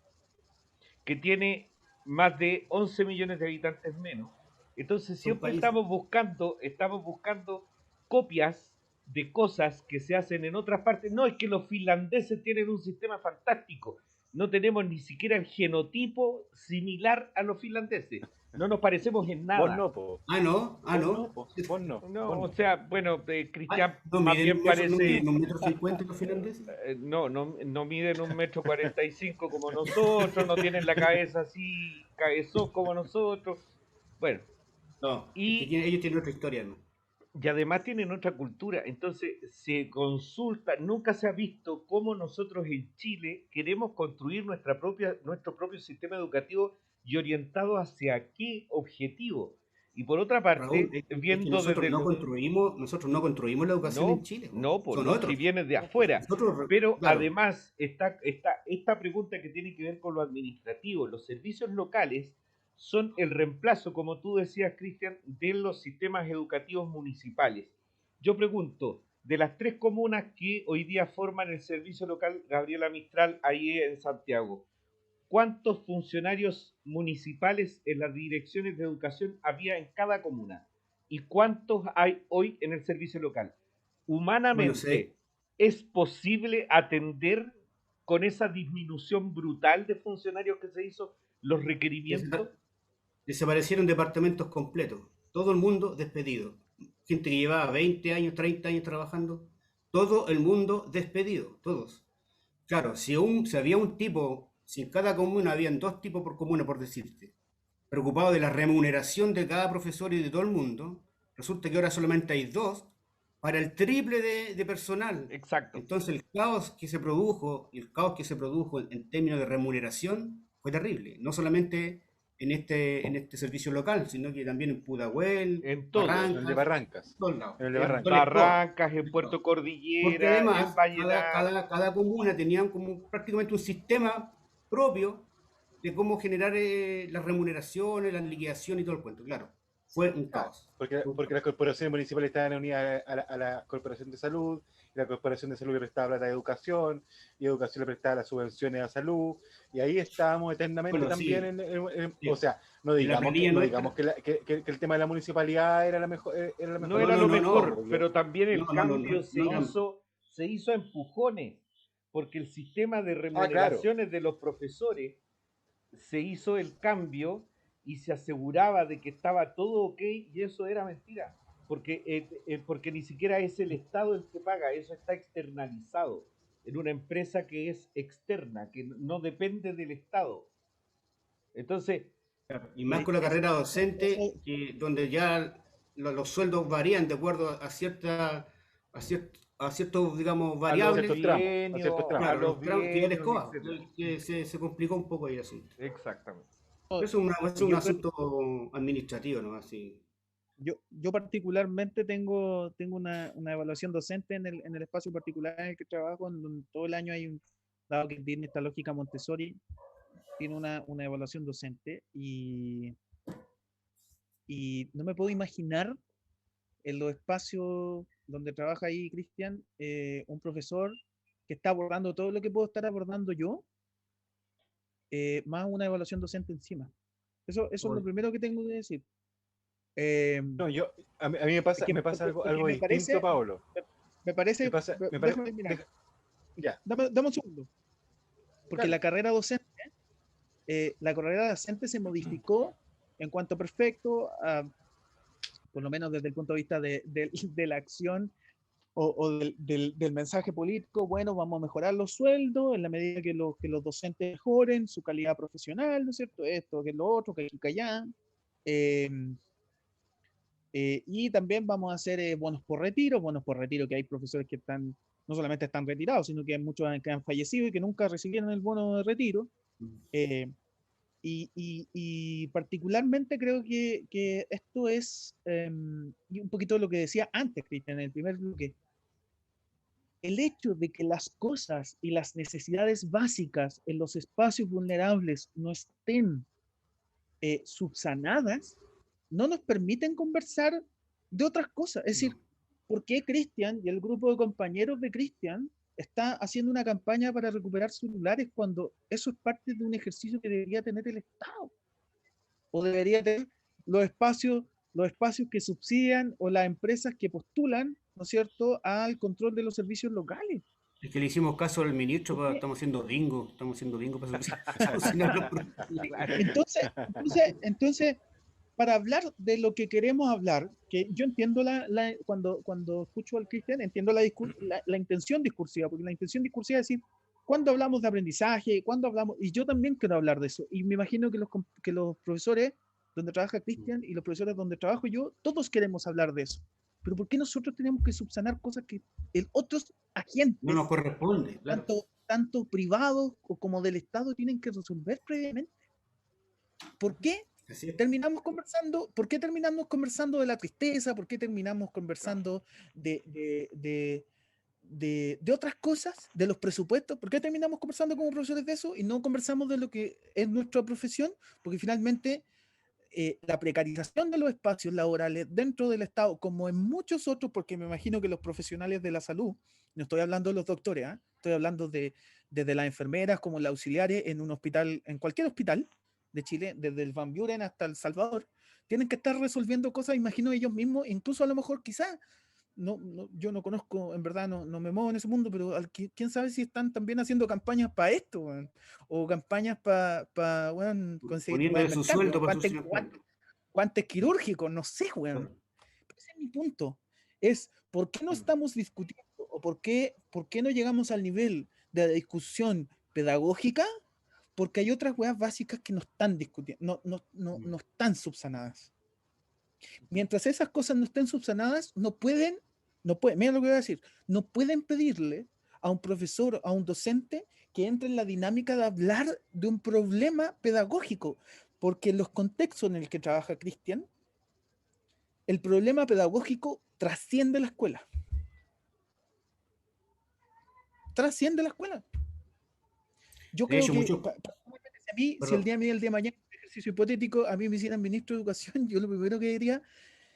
que tiene más de 11 millones de habitantes menos. Entonces Son siempre países. estamos buscando copias de cosas que se hacen en otras partes. No, es que los finlandeses tienen un sistema fantástico. No tenemos ni siquiera el genotipo similar a los finlandeses. No nos parecemos en Vos nada. no, po. Ah, no, Vos no, po. Vos no. No, Vos o no. sea, bueno, Cristian no más miden bien un metro, no parece, miden 1,50 m los finlandeses. no miden 1,45 m como nosotros, no tienen la cabeza así, cabezón como nosotros. Bueno, No, es que y ellos tienen otra historia, ¿no? y además tienen otra cultura. Entonces se consulta, nunca se ha visto cómo nosotros en Chile queremos construir nuestro propio sistema educativo y orientado hacia qué objetivo. Y por otra Raúl, parte, es que viendo desde nosotros no construimos la educación en no, Chile, po. no, pues Son no, otros. si viene de afuera. Nosotros, Pero claro, además está esta pregunta que tiene que ver con lo administrativo. Los servicios locales son el reemplazo, como tú decías, Cristian, de los sistemas educativos municipales. Yo pregunto, de las 3 comunas que hoy día forman el servicio local Gabriela Mistral, ahí en Santiago, ¿cuántos funcionarios municipales en las direcciones de educación había en cada comuna? ¿Y cuántos hay hoy en el servicio local? bueno, Humanamente, ¿es posible atender con esa disminución brutal de funcionarios que se hizo los requerimientos? desaparecieron departamentos completos. Todo el mundo despedido. Gente que llevaba 20 años, 30 años trabajando. Todo el mundo despedido, todos. Claro, si había un tipo, si en cada comuna habían 2 tipos por comuna, por decirte, preocupado de la remuneración de cada profesor y de todo el mundo, resulta que ahora solamente hay 2 para el triple de personal. Exacto. Entonces el caos que se produjo, en términos de remuneración fue terrible. No solamente en este servicio local, sino que también en Pudahuel, En todo. En el de Barrancas. en todos lados. En el de En Barrancas. Barrancas, en Puerto Porque Cordillera, en además Vallenar. cada comuna tenía como prácticamente un sistema propio de cómo generar las remuneraciones, las liquidaciones y todo el cuento. Claro, fue un caos. Porque las corporaciones municipales estaban unidas a la Corporación de Salud, y la Corporación de Salud le prestaba plata de educación, y educación le prestaba las subvenciones a salud, y ahí estábamos eternamente Bueno, también sí. o sea, no En la digamos, planilla no nuestra- digamos que el tema de la municipalidad era la mejor, No era no, lo no, mejor, porque- pero también el No, cambio no. se hizo a empujones, porque el sistema de claro. remuneraciones de los profesores se hizo el cambio y se aseguraba de que estaba todo ok, y eso era mentira, porque ni siquiera es el Estado el que paga, eso está externalizado en una empresa que es externa, que no depende del Estado. Entonces, Y más con la carrera docente, donde ya los sueldos varían de acuerdo a ciertos, digamos, variables. ciertos tramos, bienios, a ciertos tramos. a Claro, los que ya les bienios, coja, etcétera. que se complicó un poco ahí el asunto. Exactamente. Es un asunto administrativo, ¿no? Así. Yo particularmente tengo una evaluación docente en el espacio particular en el que trabajo, en donde todo el año dado que tiene esta lógica Montessori, tiene una evaluación docente y no me puedo imaginar en los espacios donde trabaja ahí Cristian, un profesor que está abordando todo lo que puedo estar abordando yo, más una evaluación docente encima. Eso es lo primero que tengo que decir. No, a mí me pasa, porque- me pasa algo, porque algo me distinto, parece- Pablo. Me parece, Me pasa, me déjame parece, terminar. ya, Dame un segundo. Porque Dale. la carrera docente se modificó en cuanto perfecto, por lo menos desde el punto de vista de la acción o del mensaje político. Bueno, vamos a mejorar los sueldos en la medida que los docentes mejoren su calidad profesional, ¿no es cierto? Esto, que lo otro, que aquí, que allá. Y también vamos a hacer bonos por retiro, que hay profesores que no solamente están retirados, sino que hay muchos que han fallecido y que nunca recibieron el bono de retiro. Y particularmente creo que esto es y un poquito lo que decía antes, Cristian, en el primer bloque. El hecho de que las cosas y las necesidades básicas en los espacios vulnerables no estén subsanadas, no nos permiten conversar de otras cosas. Es decir, ¿por qué Cristian y el grupo de compañeros de Cristian está haciendo una campaña para recuperar celulares cuando eso es parte de un ejercicio que debería tener el Estado? O debería tener los espacios que subsidian o las empresas que postulan, ¿no es cierto?, al control de los servicios locales. Es que le hicimos caso al ministro, estamos haciendo bingo para solucionar los problemas. Entonces, para hablar de lo que queremos hablar, que yo entiendo cuando escucho al Cristian, entiendo la intención discursiva, porque la intención discursiva es decir, cuando hablamos de aprendizaje, cuando hablamos, y yo también quiero hablar de eso, y me imagino que los profesores donde trabaja Cristian y los profesores donde trabajo yo, todos queremos hablar de eso. Pero ¿por qué nosotros tenemos que subsanar cosas que otros agentes, No nos corresponde, claro. tanto privados como del Estado, tienen que resolver previamente? ¿Por qué terminamos conversando? ¿Por qué terminamos conversando de la tristeza? ¿Por qué terminamos conversando de otras cosas, de los presupuestos? ¿Por qué terminamos conversando como profesores de eso y no conversamos de lo que es nuestra profesión? Porque finalmente la precarización de los espacios laborales dentro del Estado, como en muchos otros, porque me imagino que los profesionales de la salud, no estoy hablando de los doctores, estoy hablando desde las enfermeras como las auxiliares en un hospital, en cualquier hospital de Chile, desde el Van Buren hasta El Salvador, tienen que estar resolviendo cosas, imagino ellos mismos, incluso a lo mejor quizás, yo no conozco, en verdad no me muevo en ese mundo, pero quién sabe si están también haciendo campañas para esto, weón, o campañas para conseguir poniendo su sueldo para guantes quirúrgicos, no sé, weón. Pero ese es mi punto. Es ¿por qué no estamos discutiendo o por qué no llegamos al nivel de la discusión pedagógica? Porque hay otras weas básicas que no están discutiendo, no están subsanadas. Mientras esas cosas no estén subsanadas, no pueden, mira lo que voy a decir, no pueden pedirle a un profesor, a un docente, que entre en la dinámica de hablar de un problema pedagógico, porque en los contextos en el que trabaja Cristian, el problema pedagógico trasciende la escuela. Trasciende la escuela. Yo creo que, a mí, si el día de mañana, un ejercicio hipotético, a mí me hicieran ministro de Educación, yo lo primero que diría,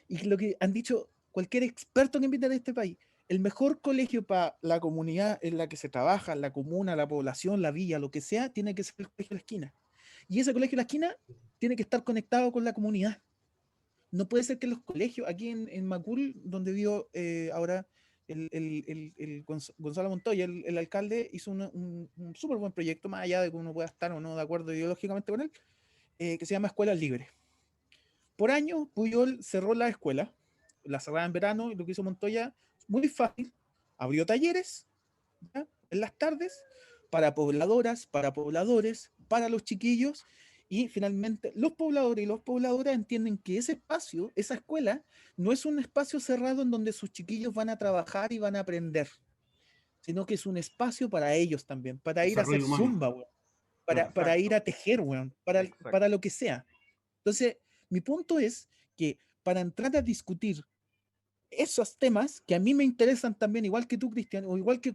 y lo que han dicho cualquier experto que invita a este país, el mejor colegio para la comunidad en la que se trabaja, la comuna, la población, la villa, lo que sea, tiene que ser el colegio de la esquina. Y ese colegio de la esquina tiene que estar conectado con la comunidad. No puede ser que los colegios, aquí en Macul, donde vivo ahora Gonzalo Montoya, el alcalde, hizo un súper buen proyecto, más allá de que uno pueda estar o no de acuerdo ideológicamente con él, que se llama Escuelas Libres. Por años, Puyol cerró la escuela, la cerraba en verano, y lo que hizo Montoya, muy fácil, abrió talleres, ¿ya?, en las tardes, para pobladoras, para pobladores, para los chiquillos, y finalmente los pobladores y las pobladoras entienden que ese espacio, esa escuela, no es un espacio cerrado en donde sus chiquillos van a trabajar y van a aprender, sino que es un espacio para ellos también, para ir a hacer zumba, weón, para ir a tejer, weón, para lo que sea. Entonces, mi punto es que para entrar a discutir esos temas que a mí me interesan también, igual que tú, Cristian, o igual que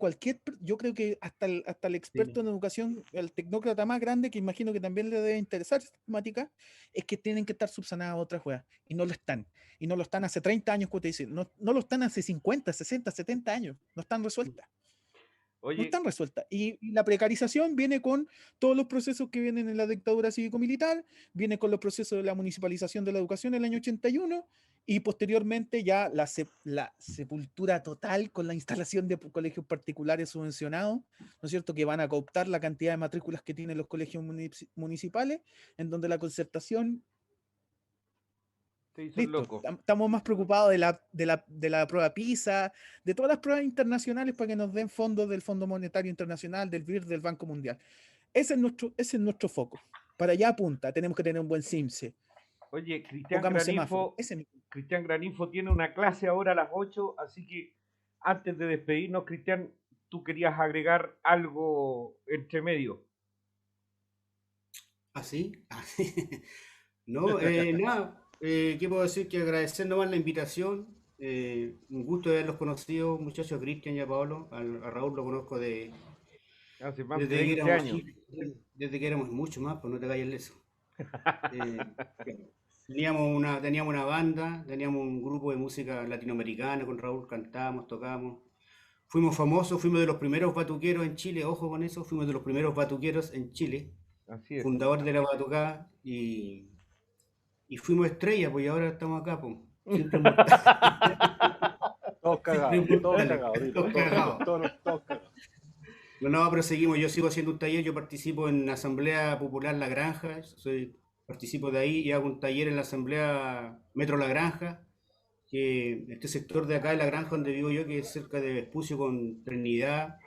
yo creo que hasta el experto en educación, el tecnócrata más grande, que imagino que también le debe interesar esta temática, es que tienen que estar subsanadas otras juegas, y no lo están. Y no lo están hace 30 años, como te dicen, no lo están hace 50, 60, 70 años, no están resueltas. Oye, no están resueltas. Y la precarización viene con todos los procesos que vienen en la dictadura cívico-militar, viene con los procesos de la municipalización de la educación en el año 81, y posteriormente ya la sepultura total con la instalación de colegios particulares subvencionados, ¿no es cierto?, que van a cooptar la cantidad de matrículas que tienen los colegios municipales, en donde la concertación... Listo. Estamos más preocupados de la prueba PISA, de todas las pruebas internacionales para que nos den fondos del Fondo Monetario Internacional, del BID, del Banco Mundial. Ese es nuestro foco. Para allá apunta, tenemos que tener un buen CIMSE. Oye, Cristian Graninfo tiene una clase ahora a las 8, así que antes de despedirnos, Cristian, tú querías agregar algo entre medio. ¿Ah, sí? No, nada. ¿Qué puedo decir? Que agradecer nomás la invitación. Un gusto de haberlos conocido, muchachos, a Cristian y a Pablo. A Raúl lo conozco hace más de 20 años. Desde que éramos mucho más, pues no te calles eso. Teníamos una banda, teníamos un grupo de música latinoamericana con Raúl, cantábamos, tocábamos. Fuimos famosos, fuimos de los primeros batuqueros en Chile, ojo con eso, fuimos de los primeros batuqueros en Chile. Así es. Fundador de la batucada y fuimos estrellas, pues, y ahora estamos acá, pues. Siempre todos cagados. No, pero seguimos, yo sigo haciendo un taller, yo participo en la Asamblea Popular La Granja, soy participo de ahí y hago un taller en la Asamblea Metro La Granja, que este sector de acá de La Granja donde vivo yo, que es cerca de Vespucio con Trinidad,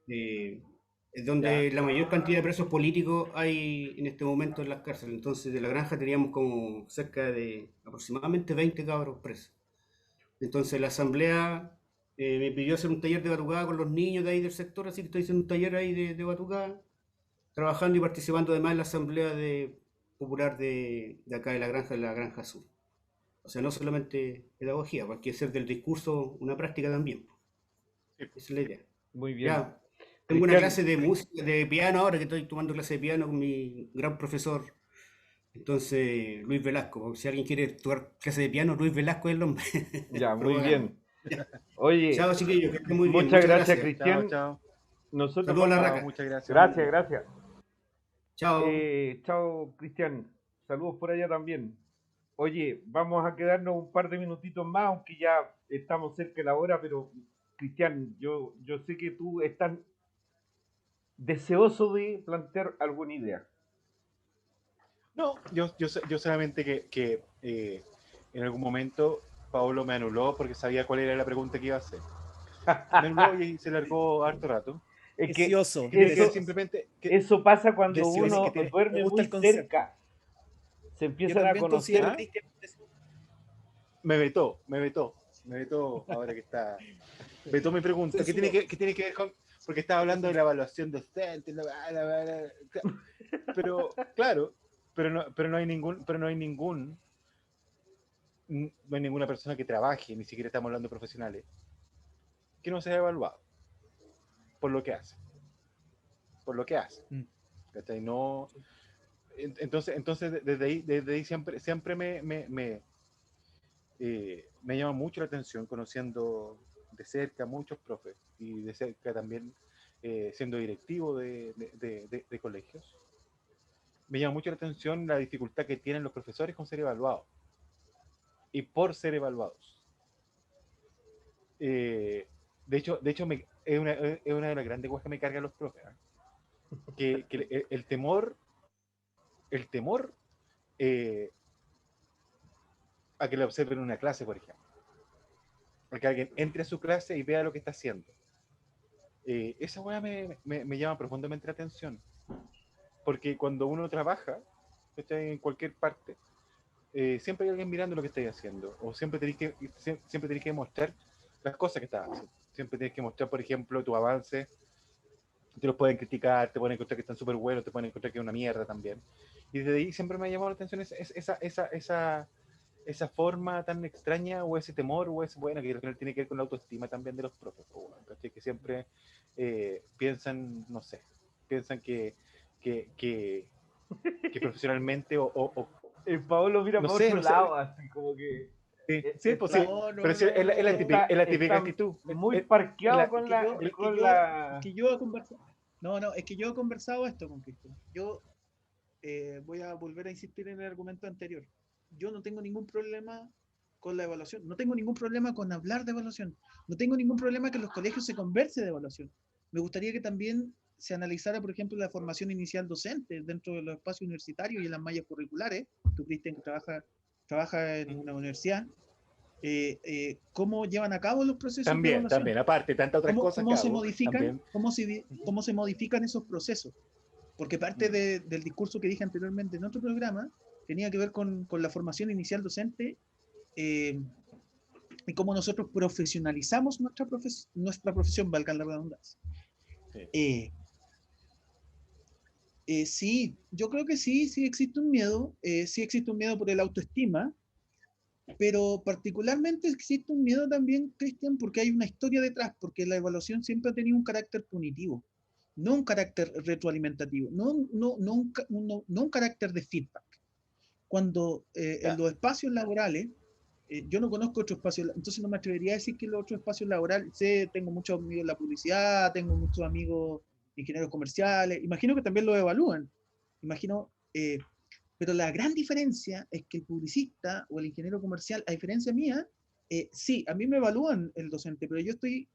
es donde la mayor cantidad de presos políticos hay en este momento en las cárceles. Entonces, de La Granja teníamos como cerca de aproximadamente 20 cabros presos. Entonces, la asamblea me pidió hacer un taller de batucada con los niños de ahí del sector, así que estoy haciendo un taller ahí de batucada, trabajando y participando además en la asamblea popular de acá de la Granja Sur. O sea, no solamente pedagogía, pues hay que hacer del discurso una práctica también. Esa es la idea. Muy bien. Ya, tengo una Cristian, clase de música, de piano ahora, que estoy tomando clase de piano con mi gran profesor, entonces Luis Velasco. Si alguien quiere tomar clase de piano, Luis Velasco es el nombre. ya, muy Pero bueno, bien. Oye, chao chiquillos, que estén muy bien. muchas Muchas gracias, gracias. Cristian. Chao. Nosotros Saludos a la vamos raca. Muchas gracias. Gracias, gracias. Chao. Chao, Cristian. Saludos por allá también. Oye, vamos a quedarnos un par de minutitos más, aunque ya estamos cerca de la hora, pero Cristian, yo sé que tú estás deseoso de plantear alguna idea. No, yo solamente que en algún momento Pablo me anuló porque sabía cuál era la pregunta que iba a hacer. Me anuló y se largó harto rato. Es que Deseoso. Tiene que eso, ser simplemente que eso pasa cuando Deseoso, uno que tiene- duerme me gusta muy el concepto. cerca. Se Yo empiezan a también considero conocer. a Cristian me vetó ahora que está. Vetó mi pregunta. ¿Qué tiene que ver con? Porque estaba hablando de la evaluación docente, pero claro, pero no hay ninguna persona que trabaje, ni siquiera estamos hablando de profesionales, que no sea evaluado por lo que hace. ¿Cachai? No, entonces desde ahí siempre me llama mucho la atención, conociendo de cerca muchos profes y de cerca también siendo directivo de colegios. Me llama mucho la atención la dificultad que tienen los profesores con ser evaluados y por ser evaluados. De hecho es una de las grandes cosas que me cargan los profes, ¿eh? Que el temor a que le observen una clase, por ejemplo. A que alguien entre a su clase y vea lo que está haciendo. Esa weá me llama profundamente la atención. Porque cuando uno trabaja, está en cualquier parte, siempre hay alguien mirando lo que estáis haciendo. O siempre tenéis que mostrar las cosas que estás haciendo. Siempre tienes que mostrar, por ejemplo, tu avance. Te los pueden criticar, te pueden encontrar que están súper buenos, te pueden encontrar que es una mierda también. Y desde ahí siempre me ha llamado la atención esa forma tan extraña, o ese temor, o ese, bueno, que al final tiene que ver con la autoestima también de los profes, ¿cachai? Que siempre piensan, no sé, piensan que profesionalmente El Paolo mira no por sé, otro no sé. lado, así como que Sí, pues sí, pero sí, es la típica actitud. muy parqueado con que yo he conversado. No, es que yo he conversado esto con Cristian. Yo voy a volver a insistir en el argumento anterior. Yo no tengo ningún problema con la evaluación, no tengo ningún problema con hablar de evaluación, no tengo ningún problema que en los colegios se converse de evaluación. Me gustaría que también se analizara, por ejemplo, la formación inicial docente dentro de los espacios universitarios y en las mallas curriculares. Tú, Cristian, que trabaja en una universidad, cómo llevan a cabo los procesos de evaluación. También, aparte, tantas otras cosas ¿Cómo que se hago, modifican? ¿Cómo se modifican esos procesos? Porque parte del discurso que dije anteriormente en otro programa tenía que ver con la formación inicial docente y cómo nosotros profesionalizamos nuestra profesión, valga la redundancia. Sí, yo creo que sí existe un miedo, sí existe un miedo por el autoestima, pero particularmente existe un miedo también, Cristian, porque hay una historia detrás, porque la evaluación siempre ha tenido un carácter punitivo, no un carácter retroalimentativo, no un carácter de feedback. Cuando en los espacios laborales, yo no conozco otros espacios, entonces no me atrevería a decir que los otros espacios laborales, tengo muchos amigos en la publicidad, tengo muchos amigos ingenieros comerciales, imagino que también lo evalúan, pero la gran diferencia es que el publicista o el ingeniero comercial, a diferencia mía, sí, a mí me evalúan el docente, pero yo estoy,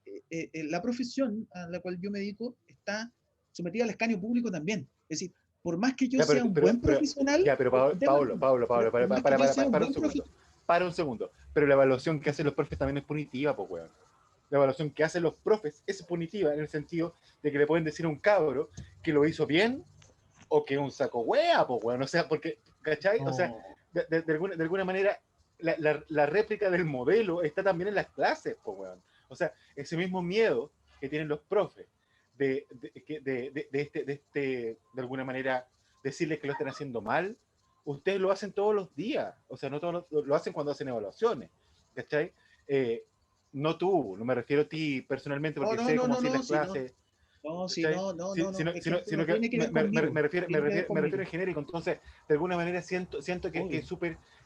la profesión a la cual yo me dedico está sometida al escaneo público también. Es decir, por más que yo Ya, sea un buen profesional, ya, pero Paulo, por más que yo sea un para buen un segundo. Para un segundo. Pero la evaluación que hacen los profes también es punitiva, pues, weón. La evaluación que hacen los profes es punitiva en el sentido de que le pueden decir a un cabro que lo hizo bien o que es un saco wea, pues, weón. O sea, porque, ¿cachai? O sea, de alguna manera, la réplica del modelo está también en las clases, pues, weón. O sea, ese mismo miedo que tienen los profes de alguna manera, decirles que lo están haciendo mal, ustedes lo hacen todos los días. O sea, no todos lo hacen cuando hacen evaluaciones, ¿cachai? No tú, no me refiero a ti personalmente, porque sé cómo hacer las clases. Sino que me refiero en genérico. Entonces, de alguna manera siento que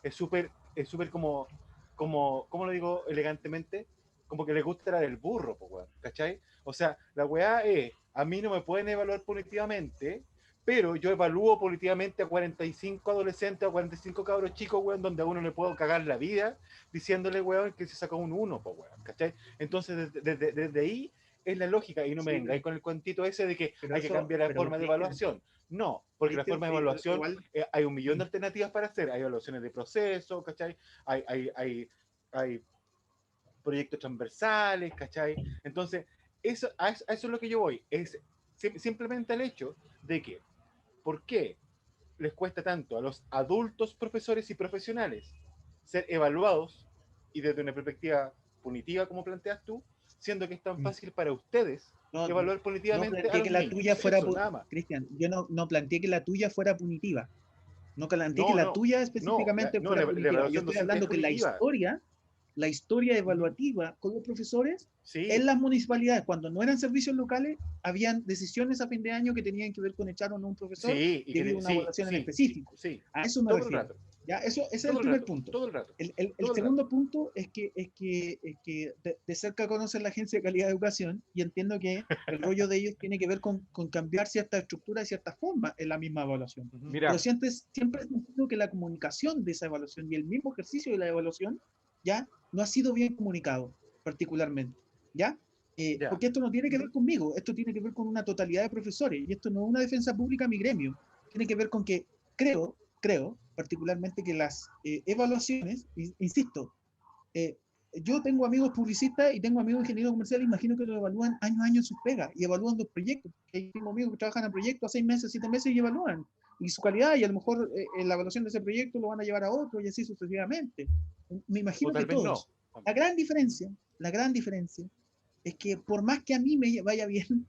es súper como, ¿cómo lo digo elegantemente? Como que le gusta la del burro, pues, weón, ¿cachai? O sea, la weá es, a mí no me pueden evaluar punitivamente, pero yo evalúo punitivamente a 45 adolescentes, a 45 cabros chicos, weón, donde a uno le puedo cagar la vida, diciéndole, weón, que se sacó un 1, pues, weón, ¿cachai? Entonces, desde ahí es la lógica, y no me vengáis con el cuentito ese de que hay que cambiar la forma de evaluación. No, porque la forma de evaluación, hay un millón de alternativas para hacer. Hay evaluaciones de proceso, ¿cachai? Hay proyectos transversales, ¿cachai? Entonces, a eso es lo que yo voy. Es simplemente el hecho de que, ¿por qué les cuesta tanto a los adultos profesores y profesionales ser evaluados y desde una perspectiva punitiva, como planteas tú, siendo que es tan fácil para ustedes evaluar punitivamente a los niños? Nada más. Cristian, yo no planteé que la tuya fuera punitiva. No planteé que la tuya específicamente fuera punitiva. Yo estoy hablando que la historia evaluativa con los profesores en las municipalidades, cuando no eran servicios locales, habían decisiones a fin de año que tenían que ver con echar o no un profesor debido a una evaluación en específico. A eso me refiero. ¿Ya? Ese es el primer punto. Todo el rato. El segundo punto es que de cerca conocen la Agencia de Calidad de Educación y entiendo que el rollo de ellos tiene que ver con cambiar cierta estructura y cierta forma en la misma evaluación. Mira, Pero siempre he sentido que la comunicación de esa evaluación y el mismo ejercicio de la evaluación ya no ha sido bien comunicado, particularmente. ¿Ya? Porque esto no tiene que ver conmigo, esto tiene que ver con una totalidad de profesores, y esto no es una defensa pública a mi gremio. Tiene que ver con que creo particularmente que las evaluaciones, insisto, yo tengo amigos publicistas y tengo amigos ingenieros comerciales, imagino que lo evalúan año a año en sus pegas y evalúan los proyectos. Tengo amigos que trabajan en proyectos a 6 meses, 7 meses y evalúan. Y su calidad, y a lo mejor en la evaluación de ese proyecto lo van a llevar a otro y así sucesivamente. Me imagino que todos. No. La gran diferencia es que por más que a mí me vaya bien,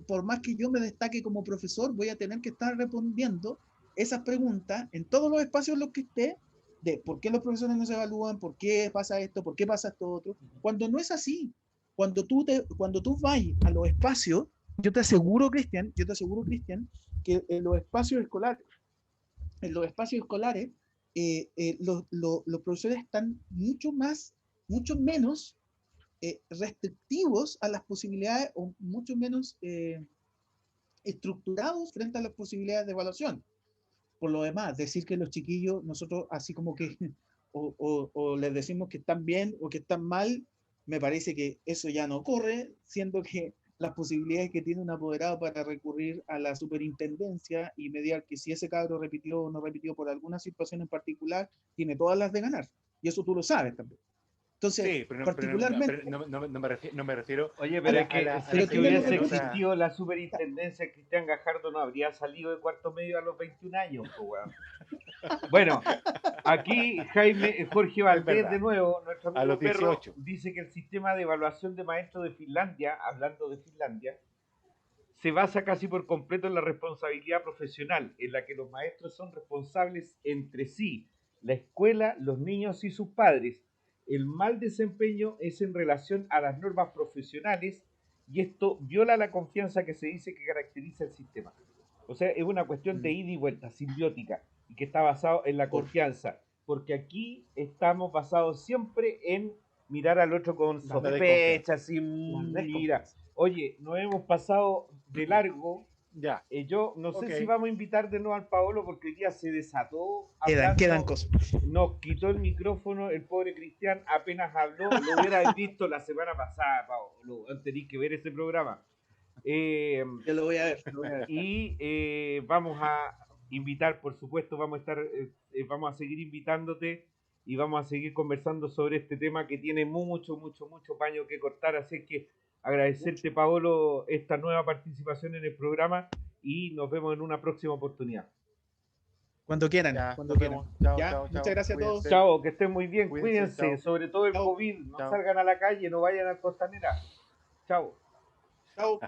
por más que yo me destaque como profesor, voy a tener que estar respondiendo esas preguntas en todos los espacios en los que esté, de por qué los profesores no se evalúan, por qué pasa esto, por qué pasa esto otro, cuando no es así. Cuando tú vas a los espacios, yo te aseguro, Cristian, que en los espacios escolares, los profesores están mucho menos restrictivos a las posibilidades, o mucho menos estructurados frente a las posibilidades de evaluación. Por lo demás, decir que los chiquillos, nosotros así como que o les decimos que están bien o que están mal, me parece que eso ya no ocurre, siendo que las posibilidades que tiene un apoderado para recurrir a la superintendencia y mediar que si ese cabro repitió o no repitió por alguna situación en particular, tiene todas las de ganar. Y eso tú lo sabes también. Entonces, sí, pero particularmente... no me refiero... Oye, pero es que si hubiese existido la superintendencia, Cristian Gajardo no habría salido de cuarto medio a los 21 años, pues, weón. Bueno, aquí Jorge Valdés, de nuevo, nuestro amigo a los 18. Perro, dice que el sistema de evaluación de maestros de Finlandia, hablando de Finlandia, se basa casi por completo en la responsabilidad profesional, en la que los maestros son responsables entre sí, la escuela, los niños y sus padres. El mal desempeño es en relación a las normas profesionales y esto viola la confianza que se dice que caracteriza el sistema. O sea, es una cuestión de ida y vuelta, simbiótica, y que está basado en la confianza, porque aquí estamos basados siempre en mirar al otro con sospecha, sin mira. Oye, nos hemos pasado de largo. Ya. Yo no sé si vamos a invitar de nuevo al Paolo porque hoy día se desató. Quedan cosas. Nos quitó el micrófono el pobre Cristian, apenas habló. Lo hubieras visto la semana pasada, Paolo. Tenéis que ver ese programa. Yo lo voy a ver. Lo voy a ver. Y vamos a invitar, por supuesto, vamos a seguir invitándote y vamos a seguir conversando sobre este tema que tiene mucho paño que cortar. Así que agradecerte, Paolo, esta nueva participación en el programa y nos vemos en una próxima oportunidad. Cuando quieran, Ya, cuando nos quieran. vemos. Chao, Ya, chao, muchas chao. gracias a todos. Cuídense. Chao, que estén muy bien, Cuídense, cuídense, chao. sobre todo el Chao. COVID, no Chao. salgan a la calle, no vayan a Costanera. Chao. Chao.